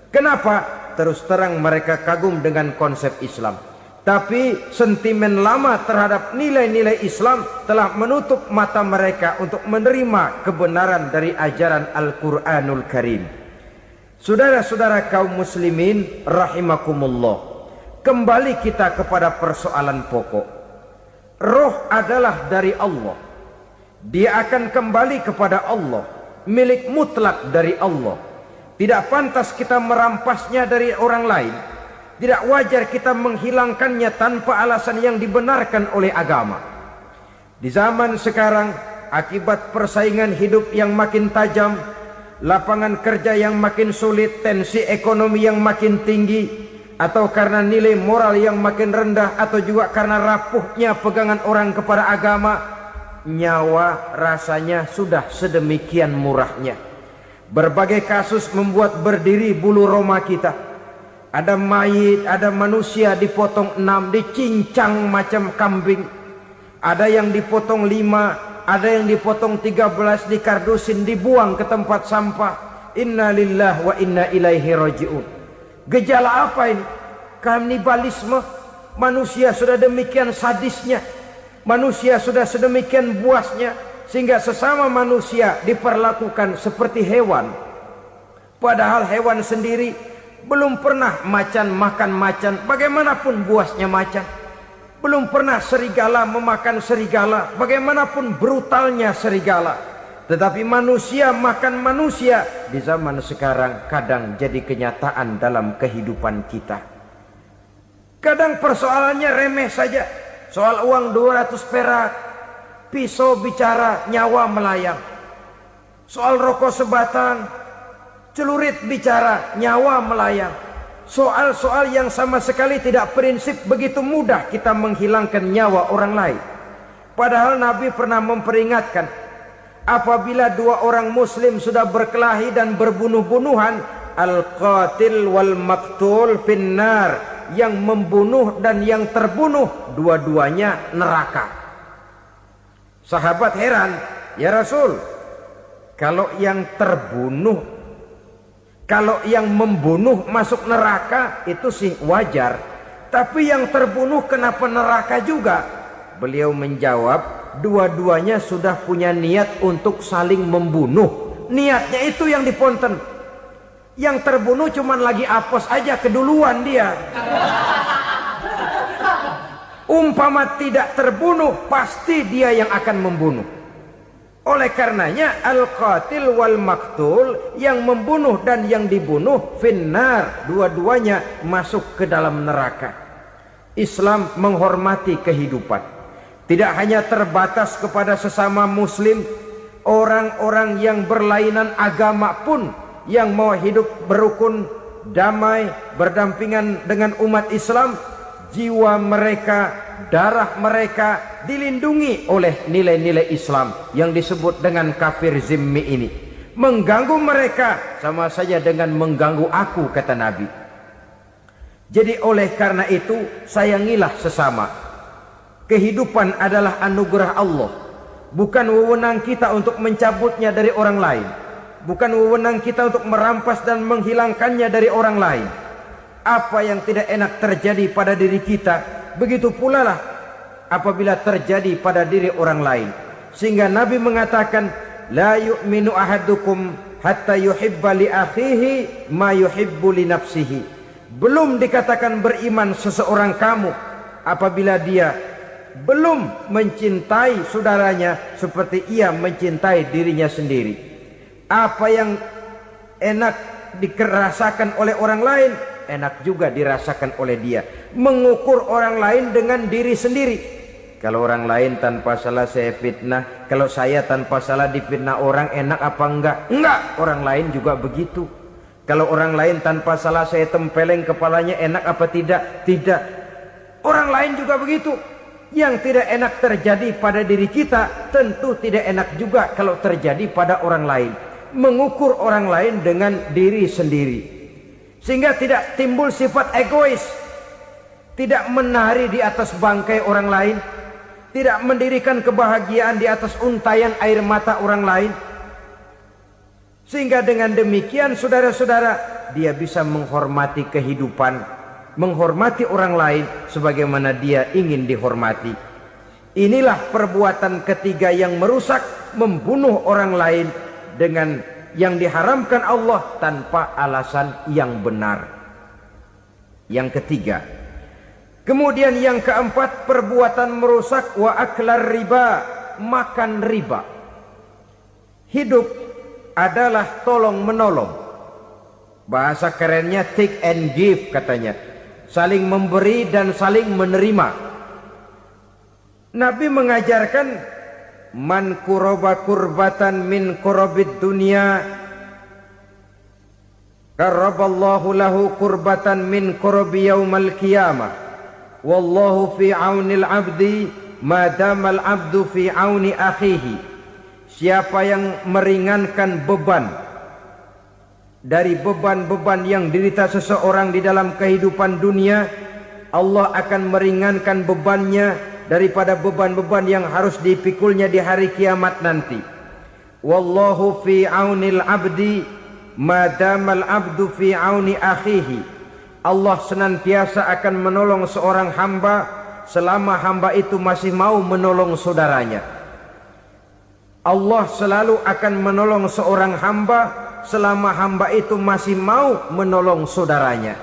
Kenapa? Terus terang mereka kagum dengan konsep Islam, tapi sentimen lama terhadap nilai-nilai Islam telah menutup mata mereka untuk menerima kebenaran dari ajaran Al-Quranul Karim. Saudara-saudara kaum muslimin rahimakumullah, kembali kita kepada persoalan pokok. Roh adalah dari Allah. Dia akan kembali kepada Allah, milik mutlak dari Allah. Tidak pantas kita merampasnya dari orang lain. Tidak wajar kita menghilangkannya tanpa alasan yang dibenarkan oleh agama. Di zaman sekarang akibat persaingan hidup yang makin tajam, lapangan kerja yang makin sulit, tensi ekonomi yang makin tinggi, atau karena nilai moral yang makin rendah, atau juga karena rapuhnya pegangan orang kepada agama, nyawa rasanya sudah sedemikian murahnya. Berbagai kasus membuat berdiri bulu roma kita. Ada mayit, ada manusia dipotong 6, dicincang macam kambing. Ada yang dipotong 5, ada yang dipotong 13, dikardusin, dibuang ke tempat sampah. Inna lillahi wa inna ilaihi raji'un. Gejala apa ini? Kanibalisme. Manusia sudah demikian sadisnya, manusia sudah sedemikian buasnya, sehingga sesama manusia diperlakukan seperti hewan. Padahal hewan sendiri belum pernah macan makan macan, bagaimanapun buasnya macan. Belum pernah serigala memakan serigala, bagaimanapun brutalnya serigala. Tetapi manusia makan manusia di zaman sekarang kadang jadi kenyataan dalam kehidupan kita. Kadang persoalannya remeh saja. Soal uang 200 perak, pisau bicara, nyawa melayang. Soal rokok sebatang, celurit bicara, nyawa melayang. Soal-soal yang sama sekali tidak prinsip, begitu mudah kita menghilangkan nyawa orang lain. Padahal Nabi pernah memperingatkan, apabila dua orang muslim sudah berkelahi dan berbunuh-bunuhan, al-qatil wal maktul finnar, yang membunuh dan yang terbunuh dua-duanya neraka. Sahabat heran, ya Rasul, kalau yang terbunuh, kalau yang membunuh masuk neraka itu sih wajar, tapi yang terbunuh kenapa neraka juga? Beliau menjawab, dua-duanya sudah punya niat untuk saling membunuh. Niatnya itu yang diponten. Yang terbunuh cuman lagi apes aja, keduluan dia. Umpama tidak terbunuh, pasti dia yang akan membunuh. Oleh karenanya al-qatil wal maktul, yang membunuh dan yang dibunuh finnar, dua-duanya masuk ke dalam neraka. Islam menghormati kehidupan, tidak hanya terbatas kepada sesama muslim, orang-orang yang berlainan agama pun yang mau hidup berukun, damai, berdampingan dengan umat Islam, jiwa mereka, darah mereka dilindungi oleh nilai-nilai Islam yang disebut dengan kafir zimmi ini. Mengganggu mereka sama saja dengan mengganggu aku, kata Nabi. Jadi oleh karena itu, sayangilah sesama. Kehidupan adalah anugerah Allah, bukan wewenang kita untuk mencabutnya dari orang lain, bukan wewenang kita untuk merampas dan menghilangkannya dari orang lain. Apa yang tidak enak terjadi pada diri kita, begitu pula lah apabila terjadi pada diri orang lain. Sehingga Nabi mengatakan, la yu'minu ahadukum hatta yuhibba li akhihi ma yuhibbu li nafsihi. Belum dikatakan beriman seseorang kamu apabila dia belum mencintai saudaranya seperti ia mencintai dirinya sendiri. Apa yang enak dirasakan oleh orang lain, enak juga dirasakan oleh dia. Mengukur orang lain dengan diri sendiri. Kalau orang lain tanpa salah saya fitnah, kalau saya tanpa salah difitnah orang, enak apa enggak? Enggak, orang lain juga begitu. Kalau orang lain tanpa salah saya tempeleng kepalanya, enak apa tidak? Tidak. Orang lain juga begitu. Yang tidak enak terjadi pada diri kita, tentu tidak enak juga kalau terjadi pada orang lain. Mengukur orang lain dengan diri sendiri, sehingga tidak timbul sifat egois, tidak menari di atas bangkai orang lain, tidak mendirikan kebahagiaan di atas untayan air mata orang lain. Sehingga dengan demikian saudara-saudara, dia bisa menghormati kehidupan, menghormati orang lain sebagaimana dia ingin dihormati. Inilah perbuatan ketiga yang merusak, membunuh orang lain dengan yang diharamkan Allah tanpa alasan yang benar. Yang ketiga. Kemudian yang keempat, perbuatan merusak wa aklar riba, makan riba. Hidup adalah tolong menolong. Bahasa kerennya take and give katanya. Saling memberi dan saling menerima. Nabi mengajarkan man kuraba kurbatan min kurabid dunya karaballahu lahu kurbatan min kurabi yaumal qiyamah. Wallahu fi aunil abdi madamal abdu fi auni akhihi. Siapa yang meringankan beban dari beban-beban yang dirita seseorang di dalam kehidupan dunia, Allah akan meringankan bebannya daripada beban-beban yang harus dipikulnya di hari kiamat nanti. Wallahu fi aunil abdi madamal abdu fi auni akhihi. Allah senantiasa akan menolong seorang hamba selama hamba itu masih mau menolong saudaranya. Allah selalu akan menolong seorang hamba selama hamba itu masih mau menolong saudaranya.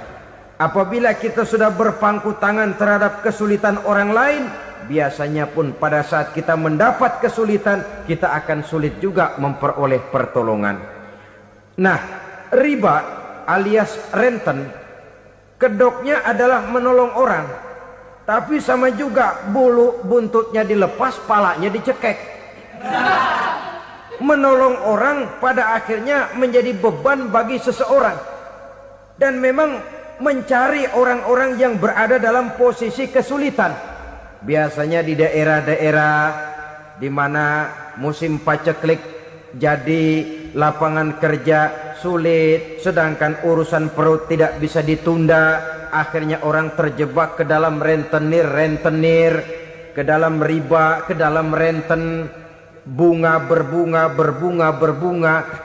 Apabila kita sudah berpangku tangan terhadap kesulitan orang lain, biasanya pun pada saat kita mendapat kesulitan, kita akan sulit juga memperoleh pertolongan. Nah, riba alias renten, kedoknya adalah menolong orang, tapi sama juga bulu buntutnya dilepas, palanya dicekek. Menolong orang pada akhirnya menjadi beban bagi seseorang. Dan memang mencari orang-orang yang berada dalam posisi kesulitan. Biasanya di daerah-daerah di mana musim paceklik jadi lapangan kerja sulit, sedangkan urusan perut tidak bisa ditunda, akhirnya orang terjebak ke dalam rentenir, ke dalam riba, ke dalam renten, bunga berbunga,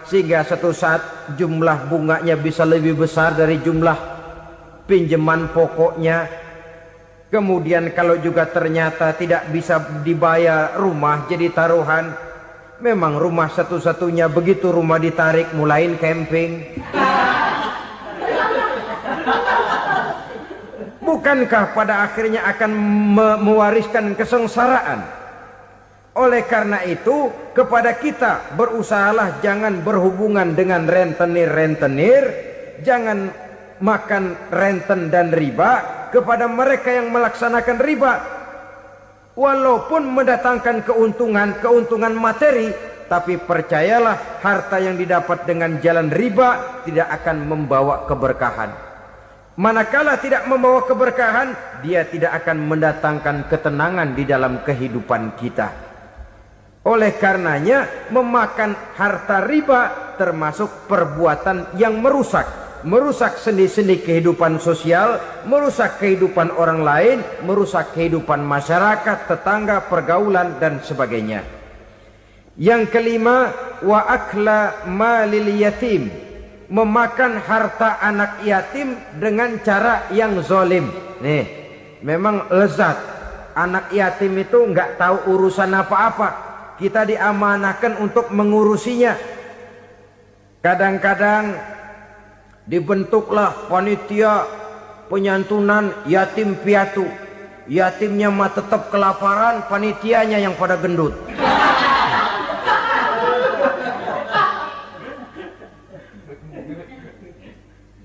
sehingga satu saat jumlah bunganya bisa lebih besar dari jumlah pinjaman pokoknya. Kemudian kalau juga ternyata tidak bisa dibayar, rumah jadi taruhan. Memang rumah satu-satunya, begitu rumah ditarik mulain camping. Bukankah pada akhirnya akan mewariskan kesengsaraan? Oleh karena itu, kepada kita berusahalah jangan berhubungan dengan rentenir, jangan makan renten dan riba. Kepada mereka yang melaksanakan riba, walaupun mendatangkan keuntungan materi, tapi percayalah harta yang didapat dengan jalan riba tidak akan membawa keberkahan. Manakala tidak membawa keberkahan, dia tidak akan mendatangkan ketenangan di dalam kehidupan kita. Oleh karenanya, memakan harta riba termasuk perbuatan yang merusak sendi-sendi kehidupan sosial, merusak kehidupan orang lain, merusak kehidupan masyarakat, tetangga, pergaulan dan sebagainya. Yang kelima, wa akla malil yatim, memakan harta anak yatim dengan cara yang zalim. Nih, memang lezat. Anak yatim itu nggak tahu urusan apa-apa. Kita diamanahkan untuk mengurusinya. Kadang-kadang dibentuklah panitia penyantunan yatim piatu. Yatimnya mah tetap kelaparan, panitianya yang pada gendut.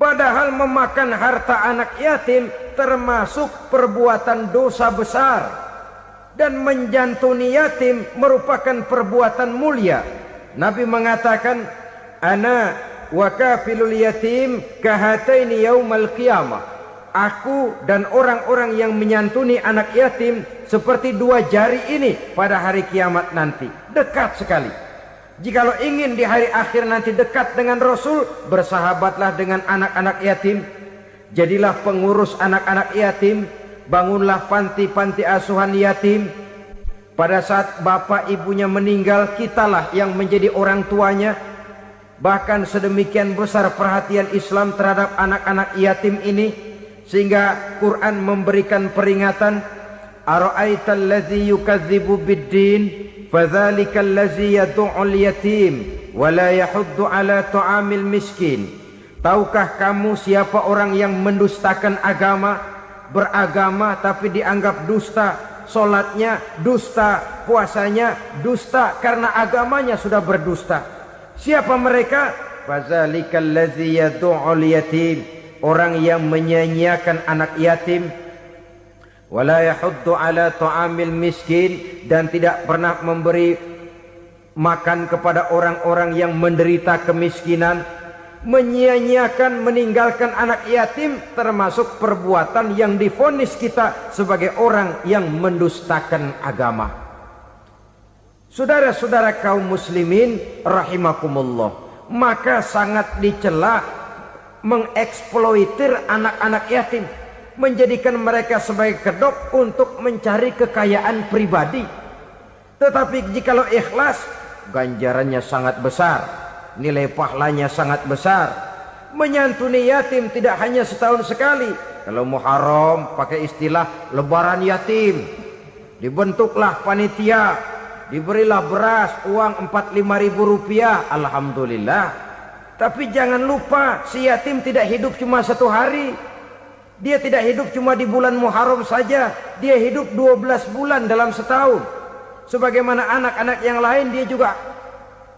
Padahal memakan harta anak yatim termasuk perbuatan dosa besar. Dan menjantuni yatim merupakan perbuatan mulia. Nabi mengatakan, ana wa kafilul yatim kahataini yaumal qiyamah. Aku dan orang-orang yang menyantuni anak yatim seperti dua jari ini pada hari kiamat nanti. Dekat sekali. Jikalau ingin di hari akhir nanti dekat dengan Rasul, bersahabatlah dengan anak-anak yatim. Jadilah pengurus anak-anak yatim. Bangunlah panti-panti asuhan yatim. Pada saat bapak ibunya meninggal, kitalah yang menjadi orang tuanya. Bahkan sedemikian besar perhatian Islam terhadap anak-anak yatim ini, sehingga Quran memberikan peringatan, ara'aital ladzi yukadzibu biddin fadzalikal ladzi yad'ul yatim wa la yahuddu ala ta'amil miskin. Tahukah kamu siapa orang yang mendustakan agama, beragama tapi dianggap dusta, solatnya dusta, puasanya dusta karena agamanya sudah berdusta. Siapa mereka? Fazalikal ladzi yad'ul yatim, orang yang menyia-nyiakan anak yatim, wala yahuddu ala ta'amil miskin, dan tidak pernah memberi makan kepada orang-orang yang menderita kemiskinan, menyia-nyiakan, meninggalkan anak yatim, termasuk perbuatan yang divonis kita sebagai orang yang mendustakan agama. Saudara-saudara kaum muslimin rahimakumullah, maka sangat dicela mengeksploitir anak-anak yatim, menjadikan mereka sebagai kedok untuk mencari kekayaan pribadi. Tetapi jikalau ikhlas, ganjarannya sangat besar, nilai pahalanya sangat besar. Menyantuni yatim tidak hanya setahun sekali. Kalau Muharram pakai istilah lebaran yatim, dibentuklah panitia, diberilah beras, uang 4-5 ribu rupiah, alhamdulillah. Tapi jangan lupa, si yatim tidak hidup cuma satu hari. Dia tidak hidup cuma di bulan Muharram saja, dia hidup 12 bulan dalam setahun. Sebagaimana anak-anak yang lain, dia juga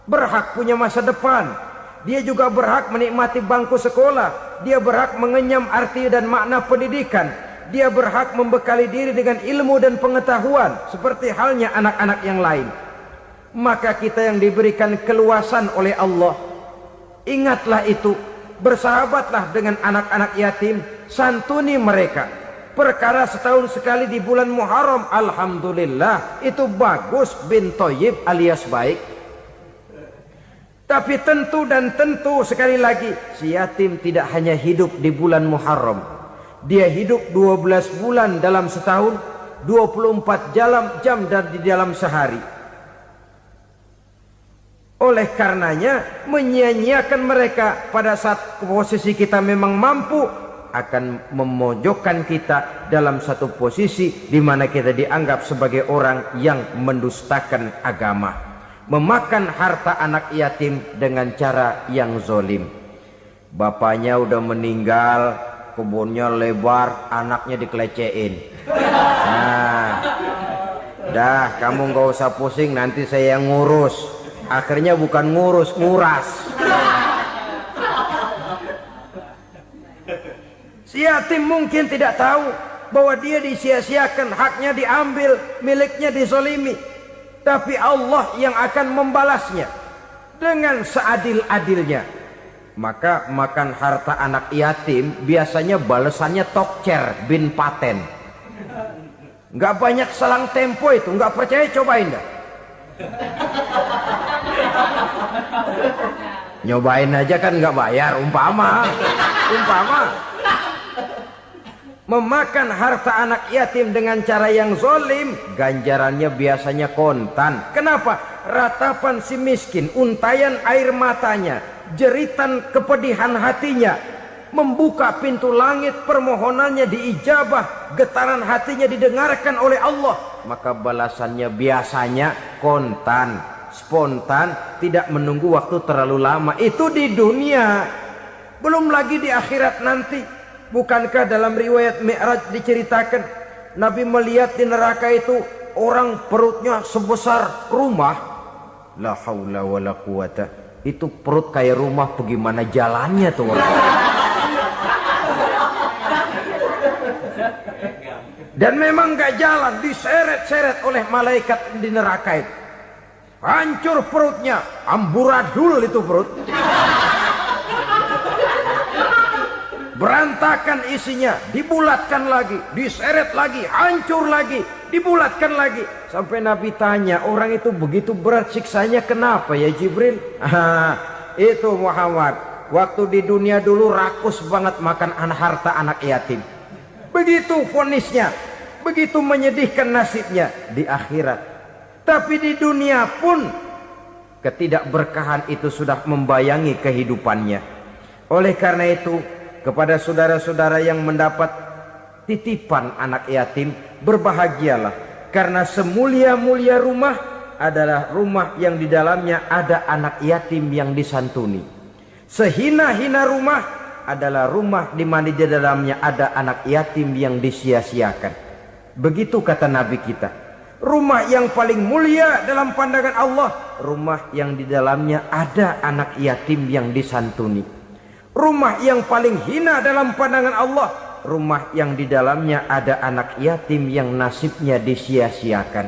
berhak punya masa depan. Dia juga berhak menikmati bangku sekolah. Dia berhak mengenyam arti dan makna pendidikan. Dia berhak membekali diri dengan ilmu dan pengetahuan, seperti halnya anak-anak yang lain. Maka kita yang diberikan keluasan oleh Allah, ingatlah itu, bersahabatlah dengan anak-anak yatim, santuni mereka. Perkara setahun sekali di bulan Muharram, alhamdulillah, itu bagus, bin Thayyib alias baik. Tapi tentu dan tentu sekali lagi, si yatim tidak hanya hidup di bulan Muharram. Dia hidup 12 bulan dalam setahun, 24 jam di dalam sehari. Oleh karenanya, menyia-nyiakan mereka pada saat posisi kita memang mampu akan memojokkan kita dalam satu posisi di mana kita dianggap sebagai orang yang mendustakan agama, memakan harta anak yatim dengan cara yang zolim. Bapaknya udah meninggal, kebunnya lebar, anaknya dikelecehin. Nah, dah kamu nggak usah pusing, nanti saya yang ngurus. Akhirnya bukan ngurus, nguras. Si yatim mungkin tidak tahu bahwa dia disia-siakan, haknya diambil, miliknya dizolimi. Tapi Allah yang akan membalasnya dengan seadil-adilnya. Maka makan harta anak yatim biasanya balasannya tokcer bin paten. Nggak banyak selang tempo itu, nggak percaya cobain dah. Nyobain aja kan nggak bayar, umpama memakan harta anak yatim dengan cara yang zolim, ganjarannya biasanya kontan. Kenapa? Ratapan si miskin, untayan air matanya, jeritan kepedihan hatinya, membuka pintu langit, permohonannya diijabah, getaran hatinya didengarkan oleh Allah, maka balasannya biasanya kontan, spontan, tidak menunggu waktu terlalu lama. Itu di dunia, belum lagi di akhirat nanti. Bukankah dalam riwayat Mi'raj diceritakan Nabi melihat di neraka itu orang perutnya sebesar rumah? La haula wala quwata. Itu perut kayak rumah, bagaimana jalannya tuh orang? Dan memang gak jalan, diseret-seret oleh malaikat di neraka itu. Hancur perutnya, amburadul itu perut. Berantakan isinya, dibulatkan lagi, diseret lagi, hancur lagi, dibulatkan lagi. Sampai Nabi tanya, orang itu begitu berat siksanya kenapa ya Jibril? Itu Muhammad, waktu di dunia dulu rakus banget makan harta anak yatim. Begitu vonisnya, begitu menyedihkan nasibnya di akhirat. Tapi di dunia pun ketidakberkahan itu sudah membayangi kehidupannya. Oleh karena itu, kepada saudara-saudara yang mendapat titipan anak yatim, berbahagialah, karena semulia-mulia rumah adalah rumah yang di dalamnya ada anak yatim yang disantuni. Sehina-hina rumah adalah rumah di mana di dalamnya ada anak yatim yang disia-siakan. Begitu kata Nabi kita. Rumah yang paling mulia dalam pandangan Allah, rumah yang di dalamnya ada anak yatim yang disantuni. Rumah yang paling hina dalam pandangan Allah, rumah yang di dalamnya ada anak yatim yang nasibnya disia-siakan.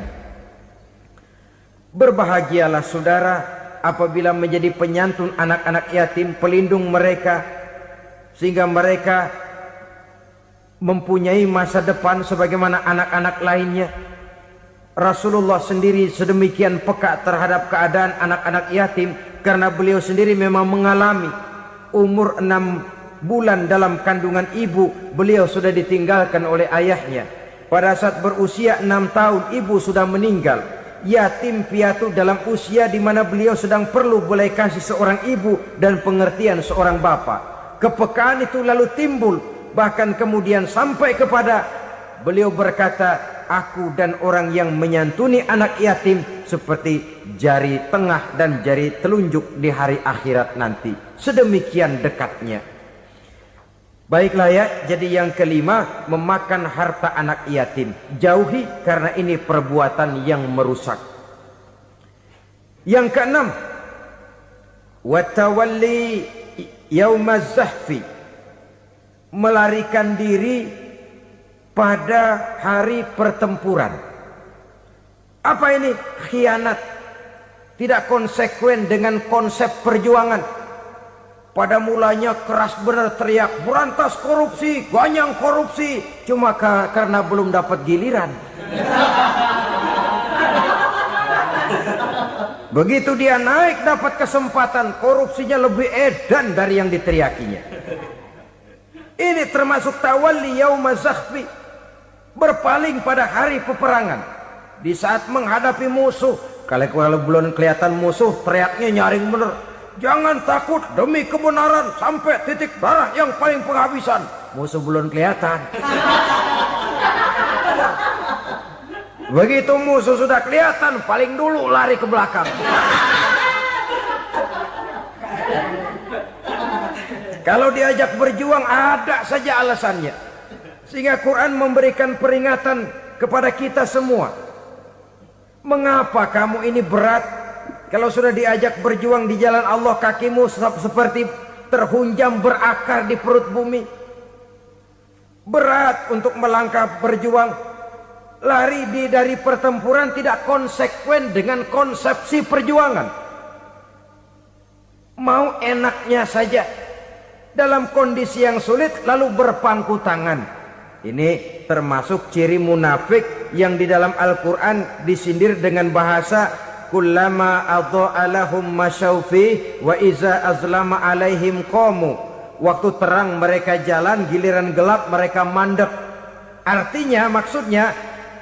Berbahagialah saudara apabila menjadi penyantun anak-anak yatim, pelindung mereka, sehingga mereka mempunyai masa depan sebagaimana anak-anak lainnya. Rasulullah sendiri sedemikian peka terhadap keadaan anak-anak yatim karena beliau sendiri memang mengalami umur 6 bulan dalam kandungan ibu, beliau sudah ditinggalkan oleh ayahnya. Pada saat berusia 6 tahun ibu sudah meninggal. Yatim piatu dalam usia di mana beliau sedang perlu belas kasih seorang ibu dan pengertian seorang bapa. Kepekaan itu lalu timbul, bahkan kemudian sampai kepada beliau berkata, aku dan orang yang menyantuni anak yatim seperti jari tengah dan jari telunjuk di hari akhirat nanti. Sedemikian dekatnya. Baiklah ya, jadi yang kelima, memakan harta anak yatim. Jauhi karena ini perbuatan yang merusak. Yang keenam, watawalli yaumaz zahfi, melarikan diri pada hari pertempuran. Apa ini? Khianat. Tidak konsekuen dengan konsep perjuangan. Pada mulanya keras benar teriak, berantas korupsi, ganyang korupsi. Cuma karena belum dapat giliran. Begitu dia naik dapat kesempatan, korupsinya lebih edan dari yang diteriakinya. Ini termasuk tawalli yaumaz zahfi, berpaling pada hari peperangan. Di saat menghadapi musuh, kalau belum kelihatan musuh, teriaknya nyaring bener. Jangan takut demi kebenaran sampai titik darah yang paling penghabisan. Musuh belum kelihatan. Begitu musuh sudah kelihatan, paling dulu lari ke belakang. Kalau diajak berjuang ada saja alasannya. Sehingga Quran memberikan peringatan kepada kita semua. Mengapa kamu ini berat? Kalau sudah diajak berjuang di jalan Allah, kakimu seperti terhunjam berakar di perut bumi. Berat untuk melangkah berjuang. Lari dari pertempuran tidak konsekuen dengan konsepsi perjuangan. Mau enaknya saja. Dalam kondisi yang sulit lalu berpangku tangan. Ini termasuk ciri munafik yang di dalam Al-Quran disindir dengan bahasa kullama adha'a lahum masyaufi wa iza azlama alaihim qamu. Waktu terang mereka jalan, giliran gelap mereka mandek. Artinya, maksudnya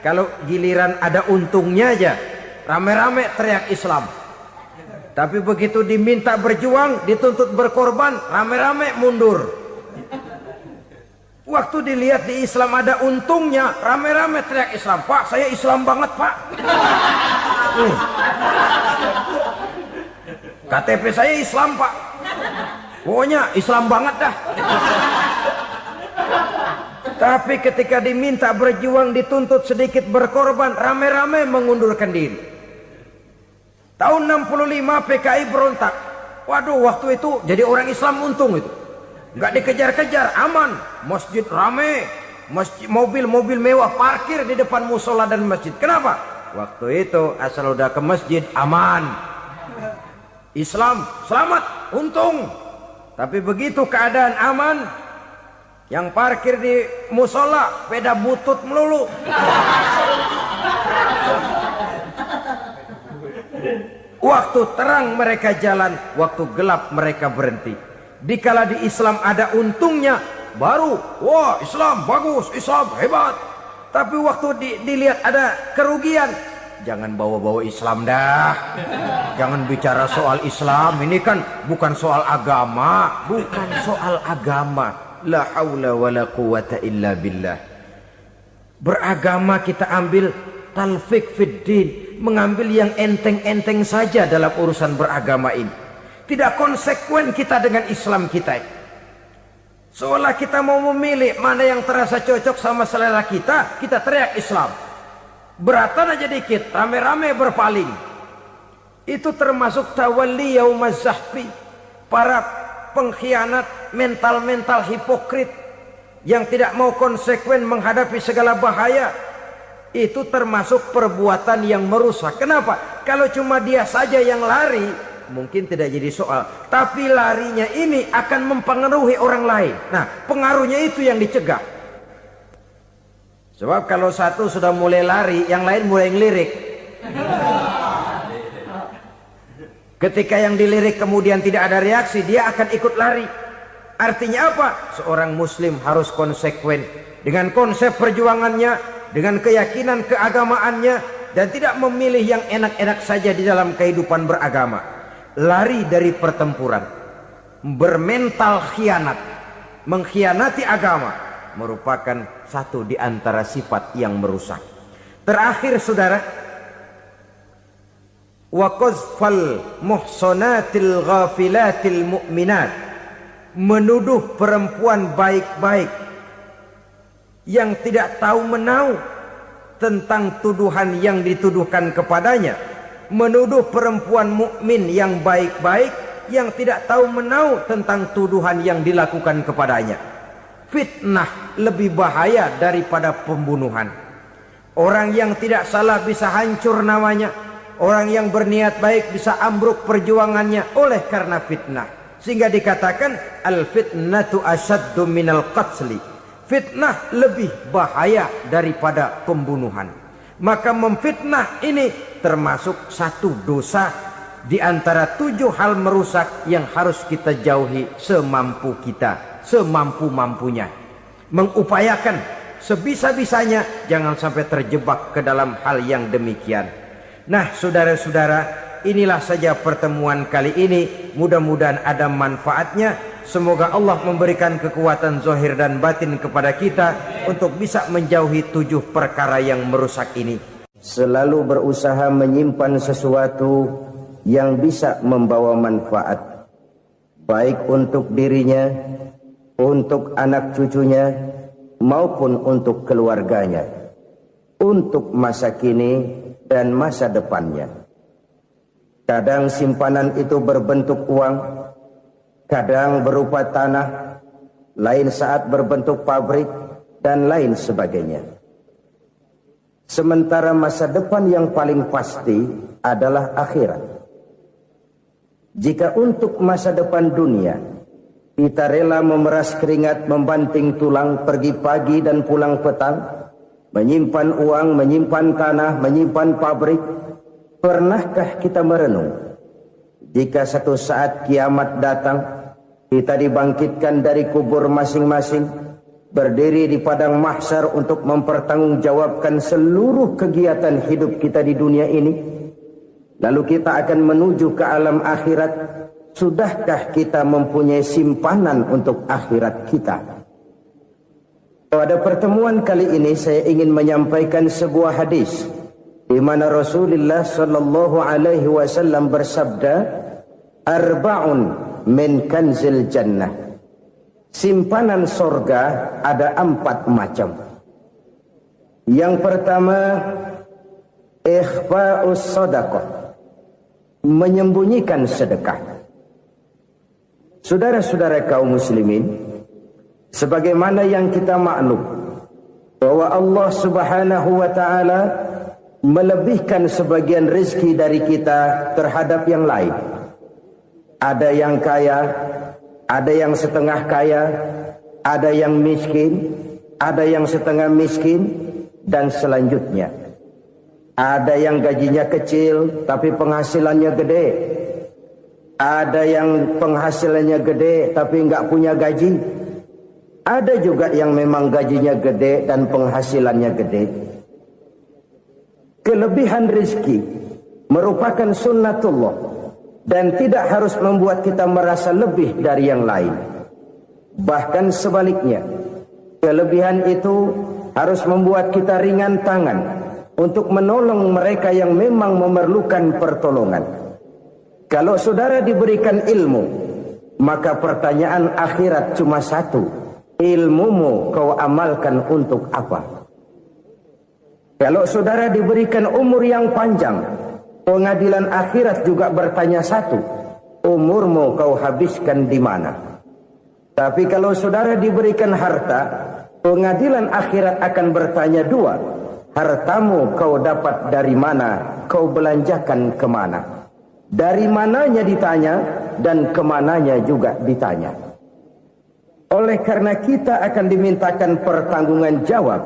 kalau giliran ada untungnya aja rame-rame teriak Islam. Tapi begitu diminta berjuang, dituntut berkorban, rame-rame mundur. Waktu dilihat di Islam ada untungnya, rame-rame teriak Islam. Pak, saya Islam banget, Pak. KTP saya Islam, Pak. Pokoknya Islam banget dah. Tapi ketika diminta berjuang, dituntut sedikit berkorban, rame-rame mengundurkan diri. Tahun 65 PKI berontak. Waduh, waktu itu jadi orang Islam untung itu. Nggak dikejar-kejar, aman. Masjid rame, mobil-mobil mewah parkir di depan musola dan masjid. Kenapa? Waktu itu asal udah ke masjid aman. Islam selamat, untung. Tapi begitu keadaan aman, yang parkir di musola sepeda butut melulu. Waktu terang mereka jalan, waktu gelap mereka berhenti. Dikala di Islam ada untungnya, baru wah Islam bagus, Islam hebat. Tapi waktu dilihat ada kerugian, jangan bawa-bawa Islam dah. Jangan bicara soal Islam, ini kan bukan soal agama. Bukan soal agama. La haula wa la quwata illa billah. Beragama kita ambil talfik fid din, mengambil yang enteng-enteng saja dalam urusan beragama ini. Tidak konsekuen kita dengan Islam kita. Seolah kita mau memilih mana yang terasa cocok sama selera kita, kita teriak Islam. Beratan aja dikit, rame-rame berpaling. Itu termasuk tawalli yaumaz zahfi. Para pengkhianat, mental-mental hipokrit yang tidak mau konsekuen menghadapi segala bahaya. Itu termasuk perbuatan yang merusak. Kenapa? Kalau cuma dia saja yang lari, mungkin tidak jadi soal. Tapi larinya ini akan mempengaruhi orang lain. Nah, pengaruhnya itu yang dicegah. Sebab kalau satu sudah mulai lari, yang lain mulai ngelirik. Ketika yang dilirik kemudian tidak ada reaksi, dia akan ikut lari. Artinya apa? Seorang muslim harus konsekuen dengan konsep perjuangannya, dengan keyakinan keagamaannya, dan tidak memilih yang enak-enak saja di dalam kehidupan beragama. Lari dari pertempuran, bermental khianat, mengkhianati agama, merupakan satu di antara sifat yang merusak. Terakhir saudara, wa qazfal muhsanatil ghafilatil mu'minat, menuduh perempuan baik-baik yang tidak tahu menahu tentang tuduhan yang dituduhkan kepadanya, menuduh perempuan mukmin yang baik-baik yang tidak tahu menahu tentang tuduhan yang dilakukan kepadanya. Fitnah lebih bahaya daripada pembunuhan. Orang yang tidak salah bisa hancur namanya, orang yang berniat baik bisa ambruk perjuangannya oleh karena fitnah. Sehingga dikatakan al-fitnatu asyaddu minal qatli. Fitnah lebih bahaya daripada pembunuhan. Maka memfitnah ini termasuk satu dosa di antara 7 hal merusak yang harus kita jauhi semampu kita, semampu-mampunya. Mengupayakan sebisa-bisanya jangan sampai terjebak ke dalam hal yang demikian. Nah, saudara-saudara, inilah saja pertemuan kali ini. Mudah-mudahan ada manfaatnya. Semoga Allah memberikan kekuatan zahir dan batin kepada kita untuk bisa menjauhi 7 perkara yang merusak ini. Selalu berusaha menyimpan sesuatu yang bisa membawa manfaat, baik untuk dirinya, untuk anak cucunya, maupun untuk keluarganya, untuk masa kini dan masa depannya. Kadang simpanan itu berbentuk uang, kadang berupa tanah, lain saat berbentuk pabrik, dan lain sebagainya. Sementara masa depan yang paling pasti adalah akhirat. Jika untuk masa depan dunia kita rela memeras keringat, membanting tulang, pergi pagi dan pulang petang, menyimpan uang, menyimpan tanah, menyimpan pabrik, pernahkah kita merenung jika satu saat kiamat datang, kita dibangkitkan dari kubur masing-masing, berdiri di padang mahsyar untuk mempertanggungjawabkan seluruh kegiatan hidup kita di dunia ini, lalu kita akan menuju ke alam akhirat. Sudahkah kita mempunyai simpanan untuk akhirat kita? Pada pertemuan kali ini saya ingin menyampaikan sebuah hadis di mana Rasulullah sallallahu alaihi wasallam bersabda, arba'un min kanzil jannah. Simpanan sorga ada 4 macam. Yang pertama, ikhfa'us sadaqah, menyembunyikan sedekah. Saudara-saudara kaum muslimin, sebagaimana yang kita maklum bahwa Allah Subhanahu wa taala melebihkan sebagian rezeki dari kita terhadap yang lain. Ada yang kaya, ada yang setengah kaya, ada yang miskin, ada yang setengah miskin, dan selanjutnya. Ada yang gajinya kecil tapi penghasilannya gede. Ada yang penghasilannya gede tapi nggak punya gaji. Ada juga yang memang gajinya gede dan penghasilannya gede. Kelebihan rezeki merupakan sunnatullah dan tidak harus membuat kita merasa lebih dari yang lain. Bahkan sebaliknya, kelebihan itu harus membuat kita ringan tangan untuk menolong mereka yang memang memerlukan pertolongan. Kalau saudara diberikan ilmu, maka pertanyaan akhirat cuma satu: ilmumu kau amalkan untuk apa? Kalau saudara diberikan umur yang panjang, pengadilan akhirat juga bertanya satu: umurmu kau habiskan di mana? Tapi kalau saudara diberikan harta, pengadilan akhirat akan bertanya 2: hartamu kau dapat dari mana, kau belanjakan kemana. Dari mananya ditanya, dan kemananya juga ditanya. Oleh karena kita akan dimintakan pertanggungan jawab,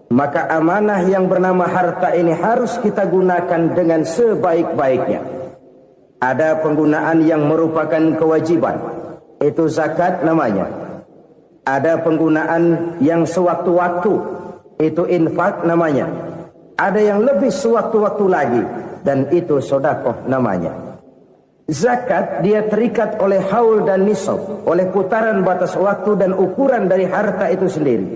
maka amanah yang bernama harta ini harus kita gunakan dengan sebaik-baiknya. Ada penggunaan yang merupakan kewajiban, itu zakat namanya. Ada penggunaan yang sewaktu-waktu, itu infak namanya. Ada yang lebih sewaktu-waktu lagi, dan itu sedekah namanya. Zakat dia terikat oleh haul dan nisab, oleh putaran batas waktu dan ukuran dari harta itu sendiri.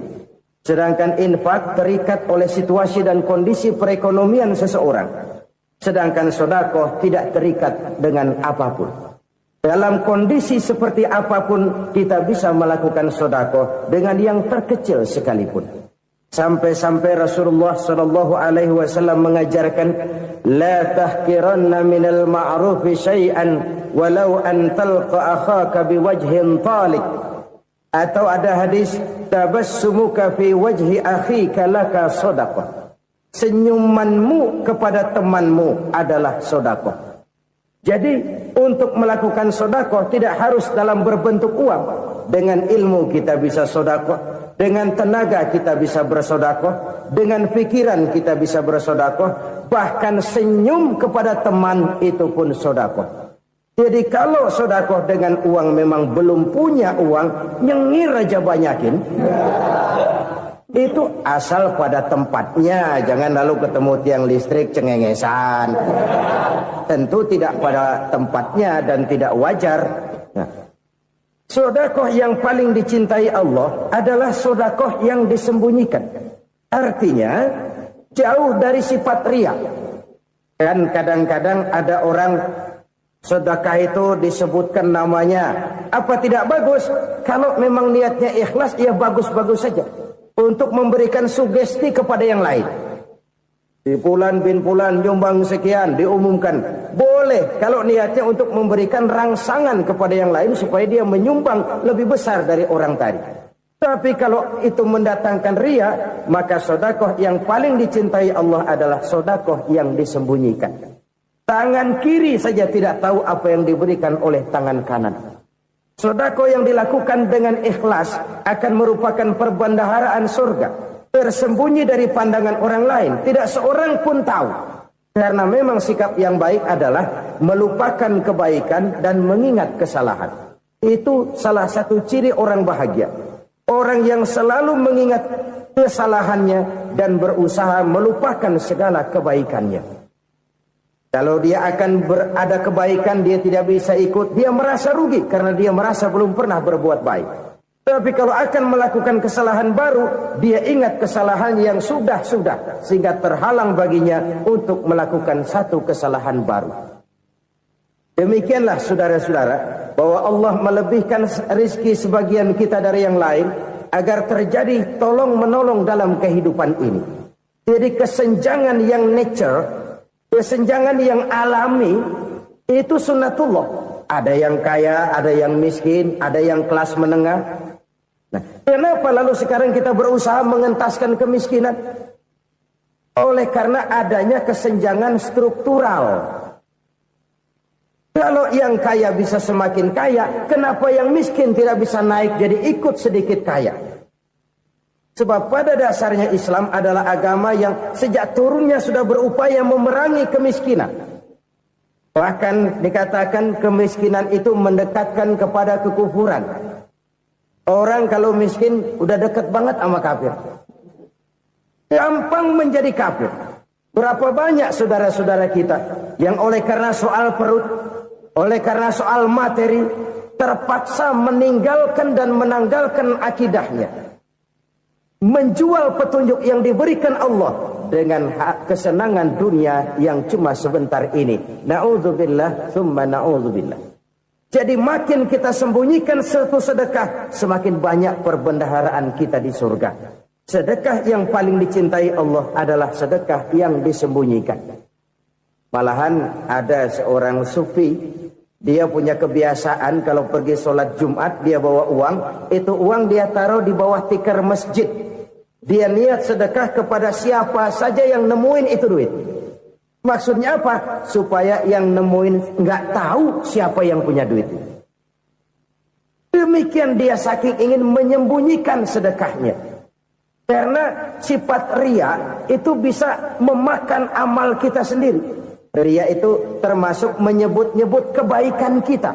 Sedangkan infak terikat oleh situasi dan kondisi perekonomian seseorang. Sedangkan sedekah tidak terikat dengan apapun. Dalam kondisi seperti apapun kita bisa melakukan sedekah dengan yang terkecil sekalipun. Sampai-sampai Rasulullah sallallahu alaihi wasallam mengajarkan, la tahqiranna minal ma'rufi syai'an walau an talqa akhaka biwajhin talik. Atau ada hadis, tabassumuka fi wajhi akhika laka sedekah. Senyumanmu kepada temanmu adalah sedekah. Jadi untuk melakukan sedekah tidak harus dalam berbentuk uang. Dengan ilmu kita bisa sedekah. Dengan tenaga kita bisa bersedekah, dengan pikiran kita bisa bersedekah, bahkan senyum kepada teman itu pun sedekah. Jadi kalau sedekah dengan uang memang belum punya uang, nyengir aja banyakin. Itu asal pada tempatnya, jangan lalu ketemu tiang listrik cengengesan. Tentu tidak pada tempatnya dan tidak wajar. Nah, sedekah yang paling dicintai Allah adalah sedekah yang disembunyikan. Artinya jauh dari sifat riya. Kan kadang-kadang ada orang sedekah itu disebutkan namanya. Apa tidak bagus? Kalau memang niatnya ikhlas, ya bagus-bagus saja. Untuk memberikan sugesti kepada yang lain. Di Fulan bin Fulan nyumbang sekian, diumumkan. Boleh kalau niatnya untuk memberikan rangsangan kepada yang lain supaya dia menyumbang lebih besar dari orang tadi. Tapi kalau itu mendatangkan riya, maka sedekah yang paling dicintai Allah adalah sedekah yang disembunyikan. Tangan kiri saja tidak tahu apa yang diberikan oleh tangan kanan. Sedekah yang dilakukan dengan ikhlas akan merupakan perbendaharaan surga. Tersembunyi dari pandangan orang lain, tidak seorang pun tahu. Karena memang sikap yang baik adalah melupakan kebaikan dan mengingat kesalahan. Itu salah satu ciri orang bahagia. Orang yang selalu mengingat kesalahannya dan berusaha melupakan segala kebaikannya. Kalau dia akan ada kebaikan, dia tidak bisa ikut, dia merasa rugi karena dia merasa belum pernah berbuat baik. Tapi kalau akan melakukan kesalahan baru, dia ingat kesalahan yang sudah-sudah, sehingga terhalang baginya untuk melakukan satu kesalahan baru. Demikianlah saudara-saudara, bahwa Allah melebihkan rizki sebagian kita dari yang lain, agar terjadi tolong-menolong dalam kehidupan ini. Jadi kesenjangan yang nature, kesenjangan yang alami, itu sunnatullah. Ada yang kaya, ada yang miskin, ada yang kelas menengah. Nah, kenapa lalu sekarang kita berusaha mengentaskan kemiskinan? Oleh karena adanya kesenjangan struktural. Kalau yang kaya bisa semakin kaya, kenapa yang miskin tidak bisa naik jadi ikut sedikit kaya? Sebab pada dasarnya Islam adalah agama yang sejak turunnya sudah berupaya memerangi kemiskinan. Bahkan dikatakan kemiskinan itu mendekatkan kepada kekufuran. Orang kalau miskin udah dekat banget sama kafir. Gampang menjadi kafir. Berapa banyak saudara-saudara kita yang oleh karena soal perut, oleh karena soal materi, terpaksa meninggalkan dan menanggalkan akidahnya. Menjual petunjuk yang diberikan Allah dengan kesenangan dunia yang cuma sebentar ini. Na'udzubillah, thumma na'udzubillah. Jadi makin kita sembunyikan satu sedekah, semakin banyak perbendaharaan kita di surga. Sedekah yang paling dicintai Allah adalah sedekah yang disembunyikan. Malahan ada seorang sufi, dia punya kebiasaan kalau pergi sholat Jumat dia bawa uang, itu uang dia taruh di bawah tikar masjid. Dia niat sedekah kepada siapa saja yang nemuin itu duit. Maksudnya apa? Supaya yang nemuin nggak tahu siapa yang punya duit. Demikian dia saking ingin menyembunyikan sedekahnya. Karena sifat ria itu bisa memakan amal kita sendiri. Ria itu termasuk menyebut-nyebut kebaikan kita.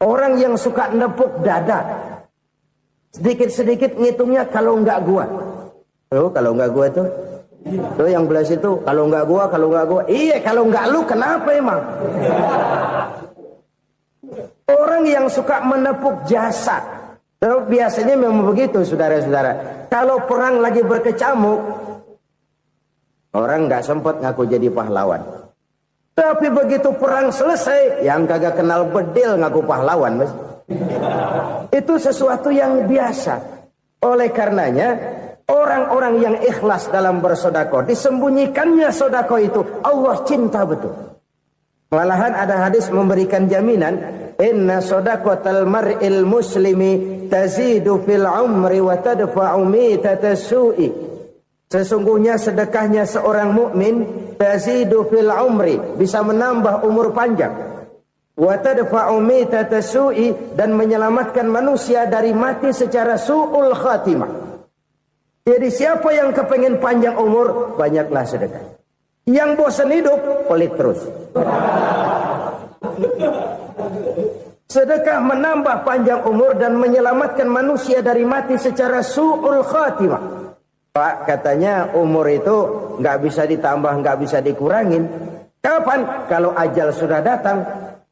Orang yang suka nepuk dada, sedikit-sedikit ngitungnya kalau nggak gua. Oh, kalau nggak gua tuh yang belah situ, kalau nggak gua. Iya, kalau nggak lu kenapa emang? Orang yang suka menepuk jasad, biasanya memang begitu, saudara-saudara. Kalau perang lagi berkecamuk, orang nggak sempat ngaku jadi pahlawan. Tapi begitu perang selesai, yang kagak kenal bedil ngaku pahlawan, mas. Itu sesuatu yang biasa. Oleh karenanya, orang-orang yang ikhlas dalam bersedekah, disembunyikannya sedekah itu, Allah cinta betul. Malahan ada hadis memberikan jaminan, inna shadaqatal mar'il muslimi tazidu fil umri wa tadfa'u mitatas su'i. Sesungguhnya sedekahnya seorang mukmin tazidu fil umri, bisa menambah umur panjang. Wa tadfa'u mitatas su'i, dan menyelamatkan manusia dari mati secara su'ul khatimah. Jadi siapa yang kepengen panjang umur, banyaklah sedekah. Yang bosan hidup, pelit terus. Sedekah menambah panjang umur dan menyelamatkan manusia dari mati secara su'ul khatimah. Pak, katanya umur itu nggak bisa ditambah, nggak bisa dikurangin. Kapan? Kalau ajal sudah datang.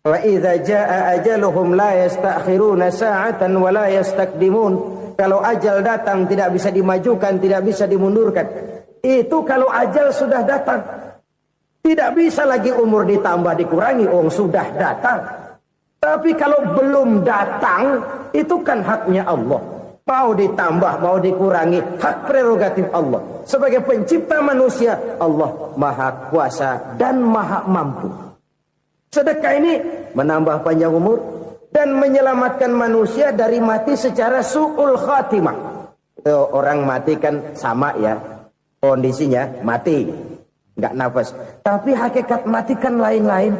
Wa idza jaa ajaluhum la yastakhiruna sa'atan wa la yastakdimun. Kalau ajal datang tidak bisa dimajukan, tidak bisa dimundurkan. Itu kalau ajal sudah datang. Tidak bisa lagi umur ditambah dikurangi, sudah datang. Tapi kalau belum datang, itu kan haknya Allah. Mau ditambah, mau dikurangi, hak prerogatif Allah. Sebagai pencipta manusia, Allah maha kuasa dan maha mampu. Sedekah ini menambah panjang umur dan menyelamatkan manusia dari mati secara su'ul khatimah. Orang mati kan sama ya, kondisinya mati, nggak nafas. Tapi hakikat mati kan lain-lain.